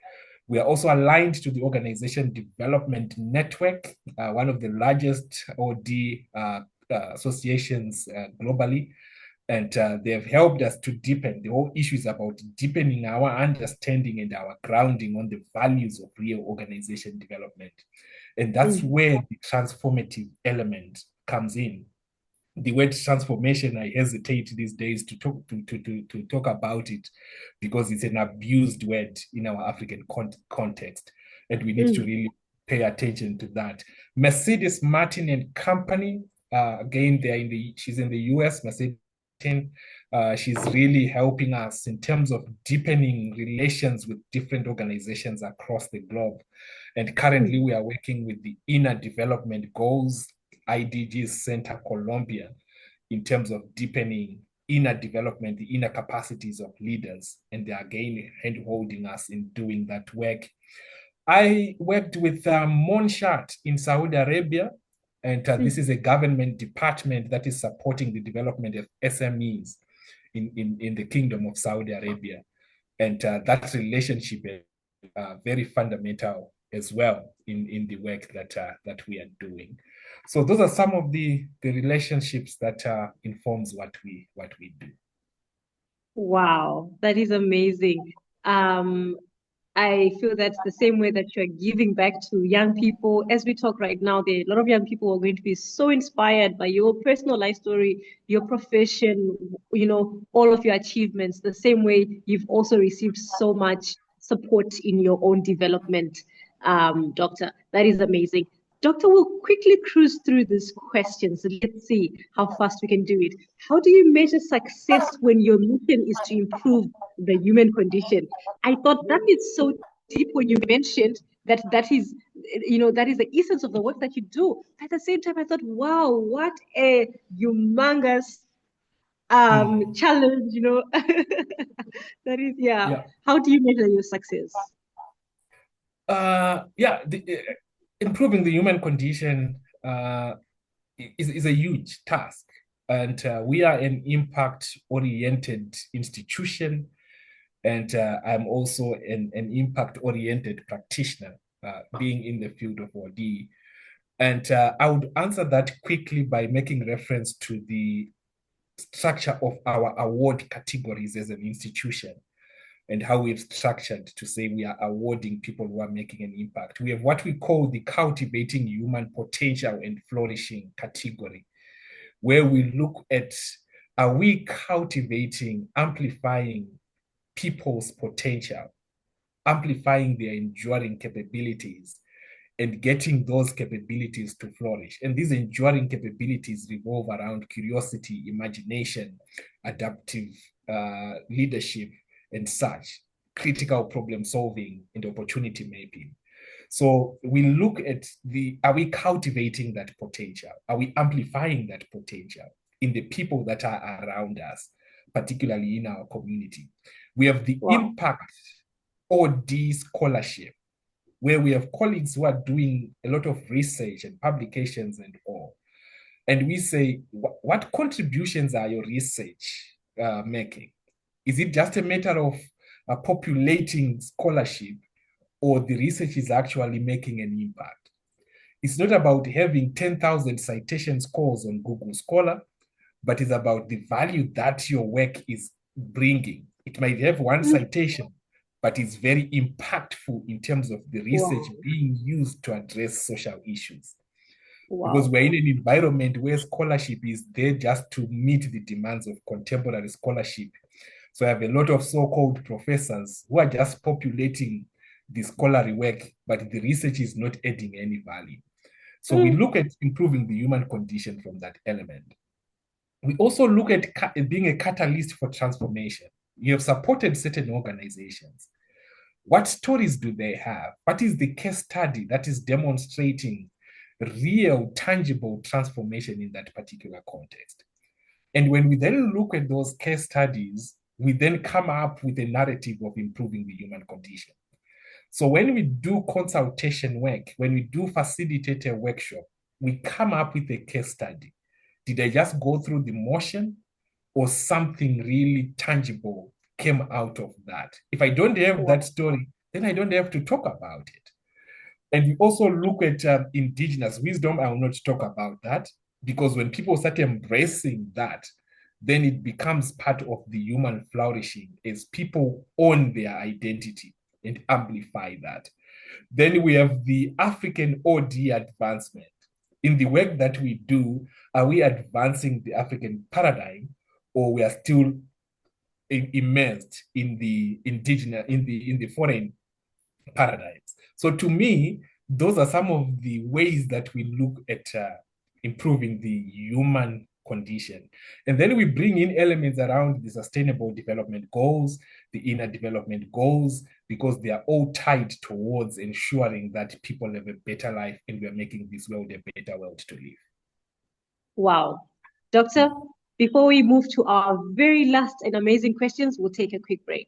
We are also aligned to the Organization Development Network, one of the largest OD associations globally. And they have helped us to deepen. The whole issue is about deepening our understanding and our grounding on the values of real organization development. And that's where the transformative element comes in. The word transformation, I hesitate these days to talk about it because it's an abused word in our African context. And we need to really pay attention to that. Mercedes Martin and Company, again, she's in the US, Mercedes. She's really helping us in terms of deepening relations with different organizations across the globe. And currently we are working with the Inner Development Goals, IDG Center Colombia, in terms of deepening inner development, the inner capacities of leaders. And they are again hand-holding us in doing that work. I worked with Monshat in Saudi Arabia, and this is a government department that is supporting the development of SMEs in the Kingdom of Saudi Arabia. And that relationship is very fundamental as well in the work that we are doing. So those are some of the relationships that informs what we do. Wow, that is amazing. Um, I feel that's the same way that you're giving back to young people. As we talk right now, there are a lot of young people who are going to be so inspired by your personal life story, your profession, all of your achievements, the same way you've also received so much support in your own development, Doctor. That is amazing. Doctor, we'll quickly cruise through these questions. Let's see how fast we can do it. How do you measure success when your mission is to improve the human condition? I thought that is so deep when you mentioned that is, that is the essence of the work that you do. At the same time, I thought, wow, what a humongous challenge, that is, yeah. Yeah. How do you measure your success? Yeah, improving the human condition is a huge task. And we are an impact-oriented institution. And I'm also an impact-oriented practitioner, being in the field of OD. And I would answer that quickly by making reference to the structure of our award categories as an institution and how we've structured to say we are awarding people who are making an impact. We have what we call the cultivating human potential and flourishing category, where we look at, are we cultivating, amplifying people's potential, amplifying their enduring capabilities, and getting those capabilities to flourish. And these enduring capabilities revolve around curiosity, imagination, adaptive leadership, and such, critical problem solving and opportunity mapping. So we look at are we cultivating that potential? Are we amplifying that potential in the people that are around us, particularly in our community? We have the Wow. impact OD scholarship, where we have colleagues who are doing a lot of research and publications and all. And we say, what contributions are your research making? Is it just a matter of populating scholarship, or the research is actually making an impact? It's not about having 10,000 citation scores on Google Scholar, but it's about the value that your work is bringing. It might have one citation, but it's very impactful in terms of the research Wow. being used to address social issues. Because Wow. we're in an environment where scholarship is there just to meet the demands of contemporary scholarship. So I have a lot of so-called professors who are just populating the scholarly work, but the research is not adding any value. So we look at improving the human condition from that element. We also look at being a catalyst for transformation. You have supported certain organizations. What stories do they have? What is the case study that is demonstrating real, tangible transformation in that particular context? And when we then look at those case studies, we then come up with a narrative of improving the human condition. So when we do consultation work, when we do facilitate a workshop, we come up with a case study. Did I just go through the motion, or something really tangible came out of that? If I don't have that story, then I don't have to talk about it. And we also look at indigenous wisdom. I will not talk about that, because when people start embracing that, then it becomes part of the human flourishing as people own their identity and amplify that. Then we have the African OD advancement. In the work that we do, are we advancing the African paradigm, or we are still immersed in the indigenous, in the foreign paradigms? So to me, those are some of the ways that we look at improving the human condition. And then we bring in elements around the sustainable development goals, the inner development goals, because they are all tied towards ensuring that people have a better life, and we are making this world a better world to live. Wow. Doctor, before we move to our very last and amazing questions, we'll take a quick break.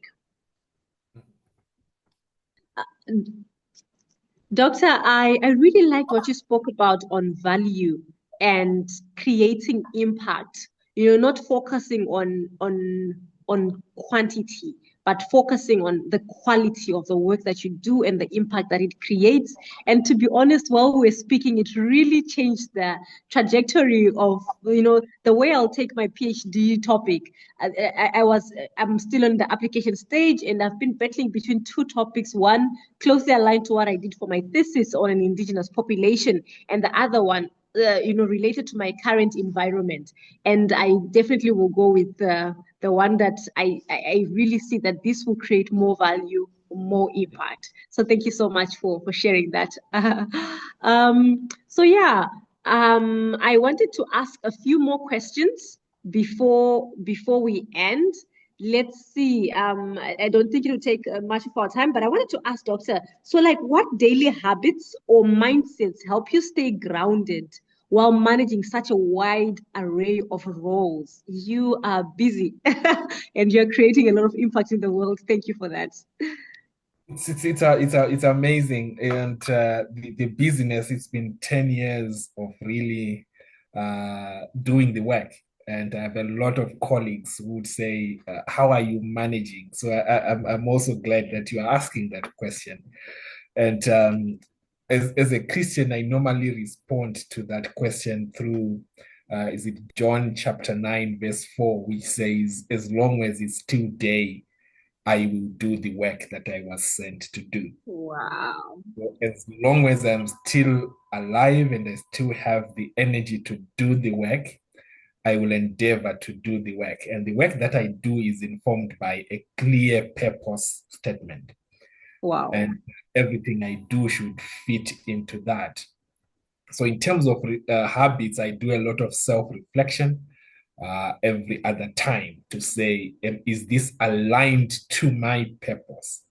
Doctor, I really like what you spoke about on value and creating impact. Not focusing on quantity, but focusing on the quality of the work that you do and the impact that it creates. And to be honest, while we're speaking, it really changed the trajectory of, the way I'll take my PhD topic. I'm still on the application stage, and I've been battling between two topics. One closely aligned to what I did for my thesis on an indigenous population, and the other one, related to my current environment. And I definitely will go with the one that I really see that this will create more value, more impact. So thank you so much for sharing that. So yeah, I wanted to ask a few more questions before we end. Let's see. I don't think it'll take much of our time, but I wanted to ask Doctor, so like what daily habits or mindsets help you stay grounded while managing such a wide array of roles? You are busy and you're creating a lot of impact in the world. Thank you for that. It's amazing, and the business. It's been 10 years of really doing the work, and I have a lot of colleagues who would say, "How are you managing?" So I'm also glad that you are asking that question. And as a Christian, I normally respond to that question through, is it John chapter 9, verse 4, which says, "As long as it's still day, I will do the work that I was sent to do." Wow. So as long as I'm still alive and I still have the energy to do the work, I will endeavor to do the work. And the work that I do is informed by a clear purpose statement. Wow. And everything I do should fit into that. So, in terms of habits, I do a lot of self reflection every other time to say, is this aligned to my purpose?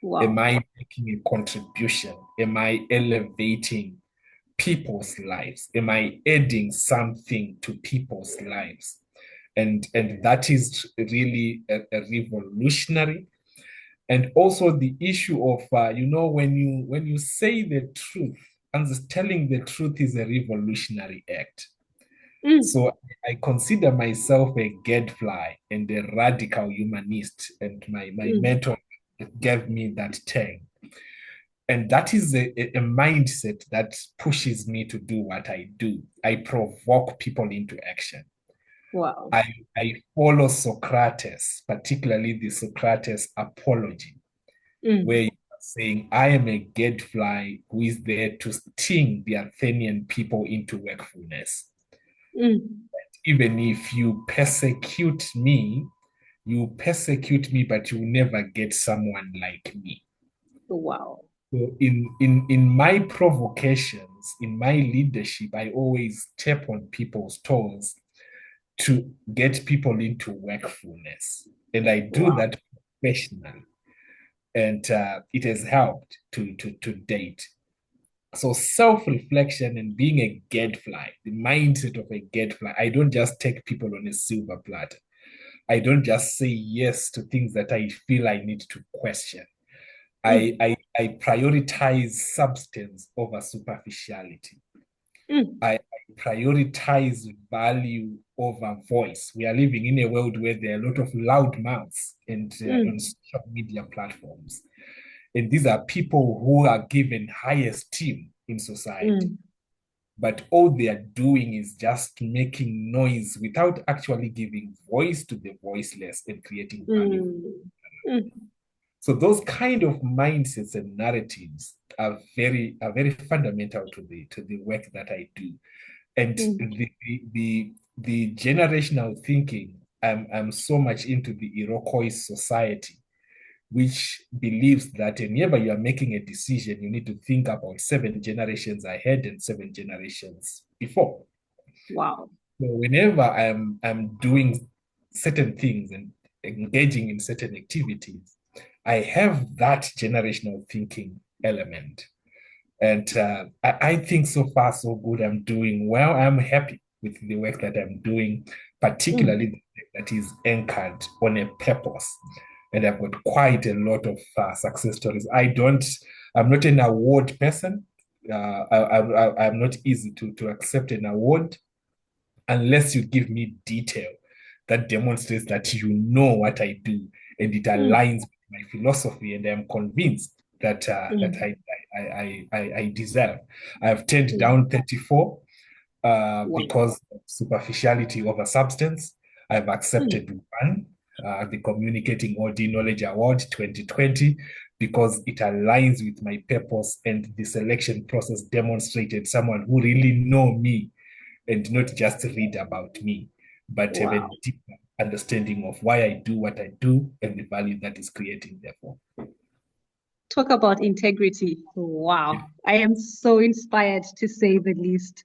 Am Wow. I making a contribution? Am I elevating people's lives? Am I adding something to people's lives? And that is really a revolutionary. And also the issue of when you say the truth, and telling the truth is a revolutionary act. Mm, So I consider myself a gadfly and a radical humanist, and my mm, mentor gave me that term. And that is a mindset that pushes me to do what I do. I provoke people into action. wow. I, I follow Socrates, particularly the Socrates apology, where Mm, you are saying, I am a gadfly who is there to sting the Athenian people into wakefulness. mm, Even if you persecute me, but you will never get someone like me. wow. So in my provocations, in my leadership, I always step on people's toes to get people into wakefulness. And I do Wow. that professionally. And it has helped to date. So self-reflection and being a gadfly, the mindset of a gadfly, I don't just take people on a silver platter. I don't just say yes to things that I feel I need to question. I, Mm, I, I prioritize substance over superficiality. mm, I prioritize value over voice. We are living in a world where there are a lot of loud mouths and on mm, social media platforms. And these are people who are given high esteem in society. mm, But all they are doing is just making noise without actually giving voice to the voiceless and creating value. mm, mm, So those kind of mindsets and narratives are very fundamental to the work that I do. And mm, the generational thinking, I'm so much into the Iroquois society, which believes that whenever you are making a decision, you need to think about 7 generations ahead and 7 generations before. wow. So whenever I'm doing certain things and engaging in certain activities, I have that generational thinking element. And I think so far so good. I'm doing well. I'm happy with the work that I'm doing, particularly Mm, the work that is anchored on a purpose. And I've got quite a lot of success stories. I'm not an award person. I'm not easy to accept an award unless you give me detail that demonstrates that you know what I do and it Mm, aligns with my philosophy, and I'm convinced that mm, I deserve. I've turned mm. down 34 Wow. because of superficiality over substance. I've Mm, accepted one, the Communicating OD Knowledge Award 2020, because it aligns with my purpose, and the selection process demonstrated someone who really know me and not just read about me, but have a wow. deeper understanding of why I do what I do and the value that is creating, therefore. Talk about integrity. Wow. I am so inspired to say the least.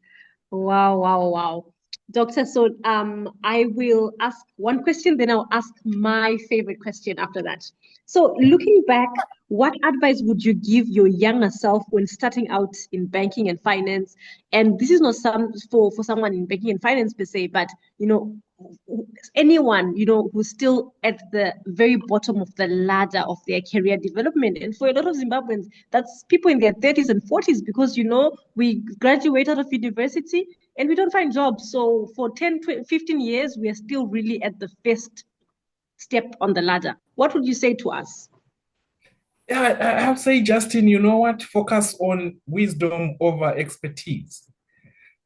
Wow, wow, wow. Doctor, so I will ask one question, then I'll ask my favorite question after that. So looking back, what advice would you give your younger self when starting out in banking and finance? And this is not some for someone in banking and finance per se, but you know, anyone, who's still at the very bottom of the ladder of their career development. And for a lot of Zimbabweans, that's people in their 30s and 40s, because, we graduate out of university and we don't find jobs. So for 10, 20, 15 years, we are still really at the first step on the ladder. What would you say to us? Yeah, I would say, Justine, you know what? Focus on wisdom over expertise.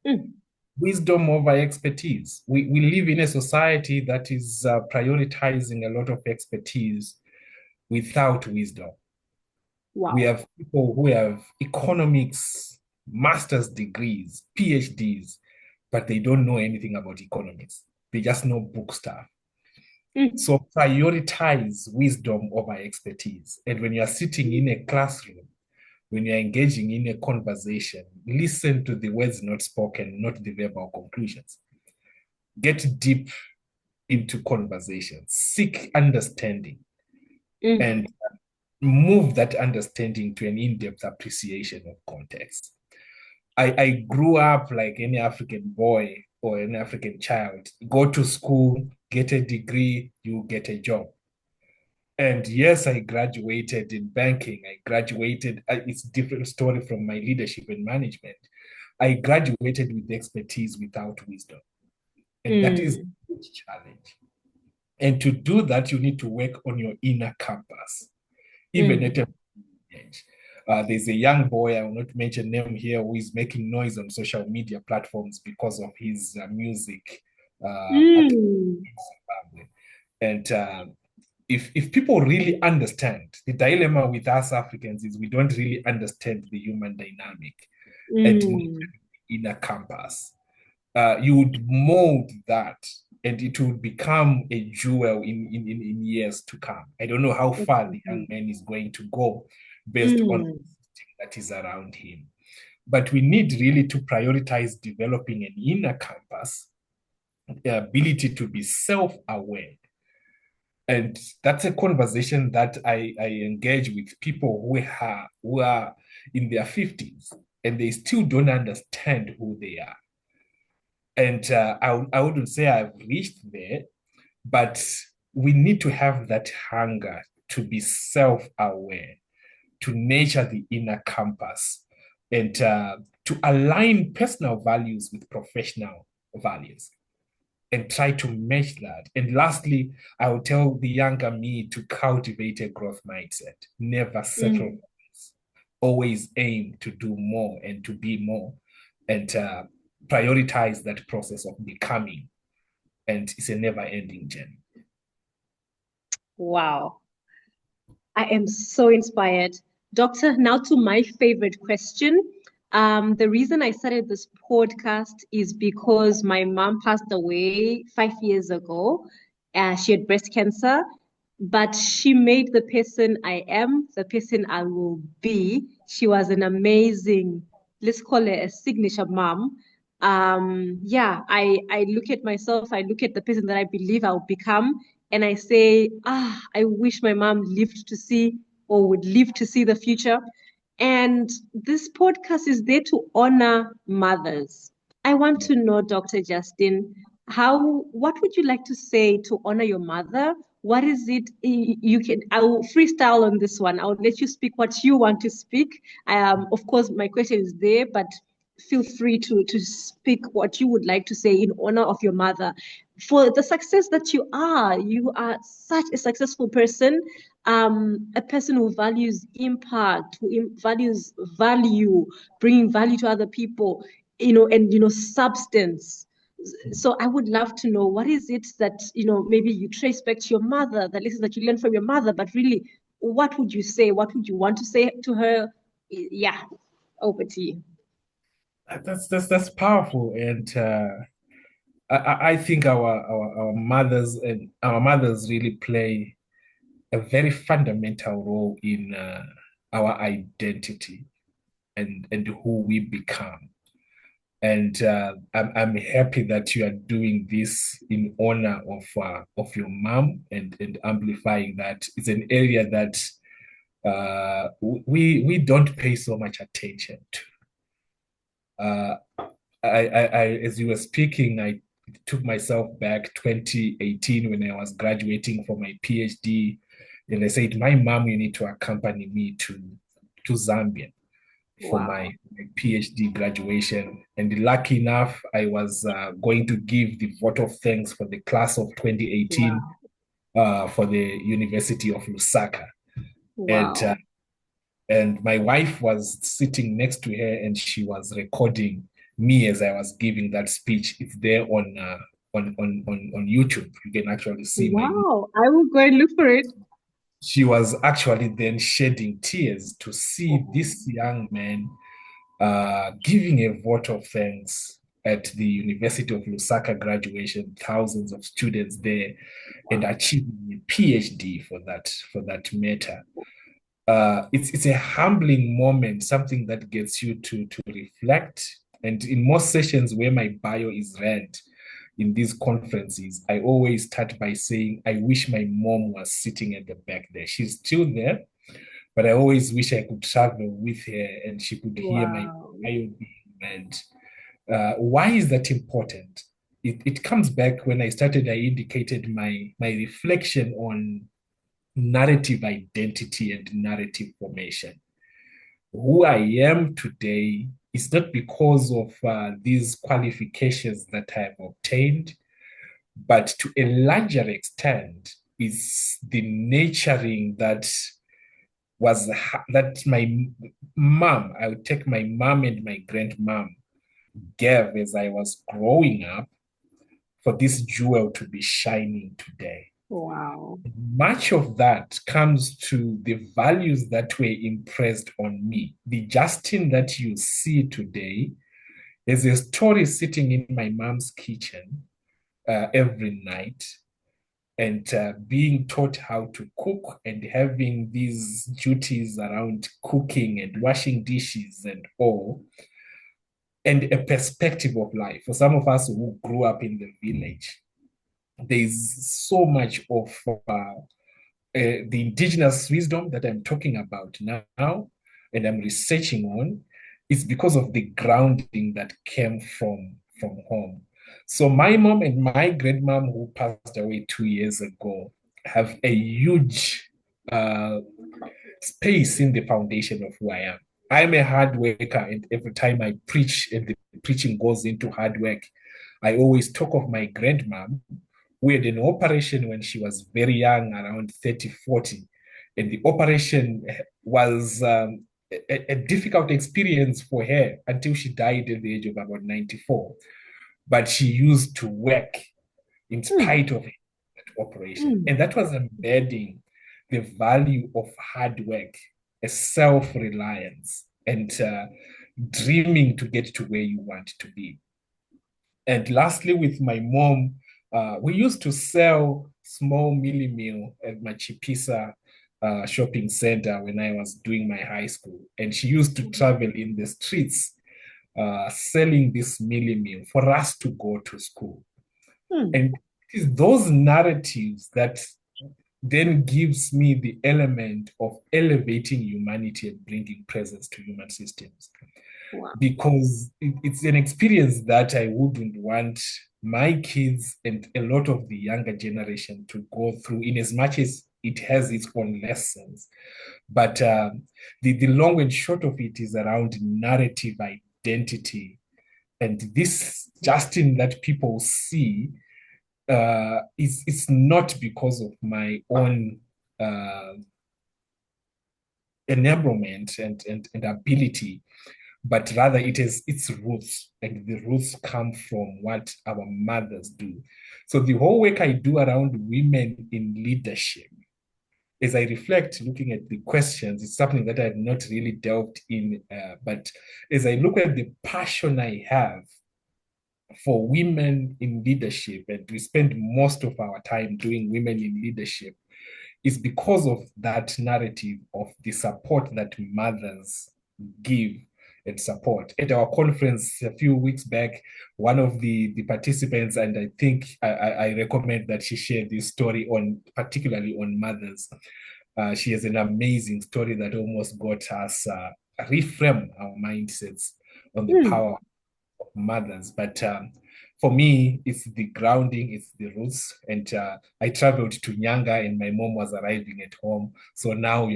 Mm, Wisdom over expertise. We live in a society that is prioritizing a lot of expertise without wisdom. We wow. have people who have economics, master's degrees, PhDs, but they don't know anything about economics. They just know book stuff. Mm, So prioritize wisdom over expertise. And when you are sitting in a classroom, when you're engaging in a conversation, listen to the words not spoken, not the verbal conclusions. Get deep into conversation, seek understanding, mm, and move that understanding to an in-depth appreciation of context. I grew up like any African boy or an African child. Go to school, get a degree, you get a job. And yes, I graduated in banking. I graduated, it's a different story from my leadership and management. I graduated with expertise without wisdom. And that is mm, a challenge. And to do that, you need to work on your inner compass, even at mm, a age. There's a young boy, I will not mention name here, who is making noise on social media platforms because of his music at mm. Zimbabwe. And if people really understand, the dilemma with us Africans is we don't really understand the human dynamic and Mm. inner compass. You would mold that and it will become a jewel in years to come. I don't know how far the young Exactly. man is going to go based on Mm, the system that is around him. But we need really to prioritize developing an inner compass, the ability to be self-aware. And that's a conversation that I engage with people who are in their 50s and they still don't understand who they are. And I wouldn't say I've reached there, but we need to have that hunger to be self-aware, to nurture the inner compass, and to align personal values with professional values and try to match that. And lastly, I would tell the younger me to cultivate a growth mindset. Never settle mm. for less. Always aim to do more and to be more, and prioritize that process of becoming. And it's a never-ending journey. Wow. I am so inspired. Doctor, now to my favorite question. The reason I started this podcast is because my mom passed away 5 years ago. She had breast cancer, but she made the person I am, the person I will be. She was an amazing, let's call her a signature mom. Yeah, I look at myself, I look at the person that I believe I'll become, and I say, I wish my mom lived to see or would live to see the future. And this podcast is there to honor mothers. I want to know, Dr. Justine, what would you like to say to honor your mother what is it you can, I'll freestyle on this one. I'll let you speak what you want to speak. Of course, my question is there, but feel free to speak what you would like to say in honor of your mother. For the success that you are such a successful person, a person who values impact, who values value, bringing value to other people, and substance. So I would love to know, what is it that maybe you trace back to your mother, the lessons that you learned from your mother, but really, what would you say? What would you want to say to her? Yeah, over to you. That's powerful, and I think our mothers really play a very fundamental role in our identity and who we become. And I'm happy that you are doing this in honor of your mom and amplifying that. It's an area that we don't pay so much attention to. Uh, as you were speaking, I took myself back 2018 when I was graduating from my PhD, and I said, "My mom, you need to accompany me to Zambia for Wow. my PhD graduation." And lucky enough, I was going to give the vote of thanks for the class of 2018 Wow. for the University of Lusaka. And Wow. and my wife was sitting next to her, and she was recording me as I was giving that speech. It's there on YouTube. You can actually see my. Wow. I will go and look for it. She was actually then shedding tears to see this young man giving a vote of thanks at the University of Lusaka graduation, thousands of students there, and achieving a PhD for that matter. It's a humbling moment, something that gets you to reflect. And in most sessions where my bio is read in these conferences, I always start by saying, I wish my mom was sitting at the back there. She's still there, but I always wish I could travel with her and she could hear my Wow. bio being read. Why is that important? It comes back when I started, I indicated my reflection on narrative identity and narrative formation. Who I am today is not because of these qualifications that I have obtained, but to a larger extent is the nurturing that my mom, I would take my mom and my grandmom, gave as I was growing up for this jewel to be shining today. Wow. Much of that comes to the values that were impressed on me. The Justine that you see today is a story sitting in my mom's kitchen every night and being taught how to cook and having these duties around cooking and washing dishes and all, and a perspective of life. For some of us who grew up in the village, there's so much of the indigenous wisdom that I'm talking about now and I'm researching on is because of the grounding that came from home. So my mom and my grandmom, who passed away 2 years ago, have a huge space in the foundation of who I am. I'm a hard worker, and every time I preach and the preaching goes into hard work, I always talk of my grandmom who had an operation when she was very young, around 30, 40. And the operation was a difficult experience for her until she died at the age of about 94. But she used to work in Hmm. spite of that operation. Hmm. And that was embedding the value of hard work, a self-reliance, and dreaming to get to where you want to be. And lastly, with my mom, we used to sell small mini meal at Machipisa shopping center when I was doing my high school. And she used to travel in the streets selling this mini meal for us to go to school. Hmm. And it is those narratives that then gives me the element of elevating humanity and bringing presence to human systems. Wow. because it's an experience that I wouldn't want my kids and a lot of the younger generation to go through, in as much as it has its own lessons. But the long and short of it is around narrative identity. And this Justine that people see it's not because of my own enablement and ability, but rather it is its roots, and the roots come from what our mothers do. So the whole work I do around women in leadership, as I reflect, looking at the questions, it's something that I've not really delved in. But as I look at the passion I have for women in leadership, and we spend most of our time doing women in leadership, is because of that narrative of the support that mothers give and support. At our conference a few weeks back, one of the participants, and I think I recommend that she share this story on, particularly on mothers. She has an amazing story that almost got us reframe our mindsets on the power of mothers. But for me, it's the grounding, it's the roots. And I traveled to Nyanga, and my mom was arriving at home. So now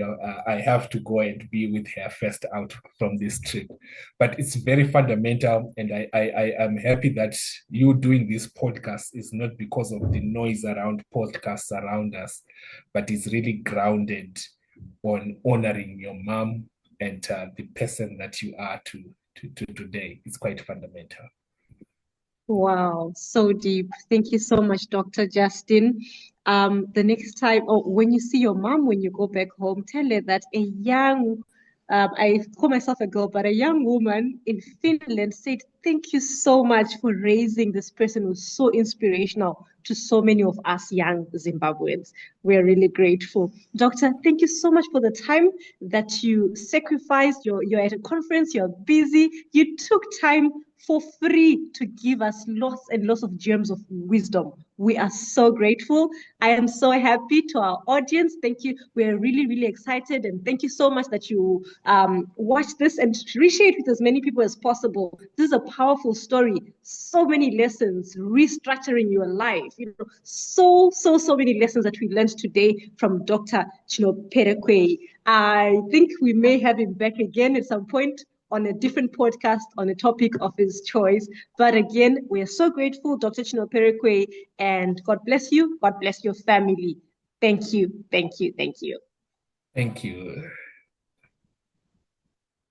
I have to go and be with her first out from this trip. But it's very fundamental. And I am happy that you doing this podcast is not because of the noise around podcasts around us, but it's really grounded on honoring your mom and the person that you are to today. It's quite fundamental. Wow, so deep. Thank you so much, Dr. Justine. The next time, or when you see your mom when you go back home, tell her that a young, I call myself a girl, but a young woman in Finland said, "Thank you so much for raising this person who's so inspirational to so many of us young Zimbabweans." We're really grateful. Doctor, thank you so much for the time that you sacrificed. You're at a conference, you're busy. You took time for free to give us lots and lots of gems of wisdom. We are so grateful. I am so happy to our audience. Thank you. We're really, really excited. And thank you so much that you watch this and reshare it with as many people as possible. This is a powerful story. So many lessons, restructuring your life. So many lessons that we learned today from Dr. Chinoperekweyi. I think we may have him back again at some point on a different podcast on a topic of his choice. But again, we are so grateful, Dr. Chinoperekweyi, and God bless you. God bless your family. Thank you. Thank you. Thank you. Thank you.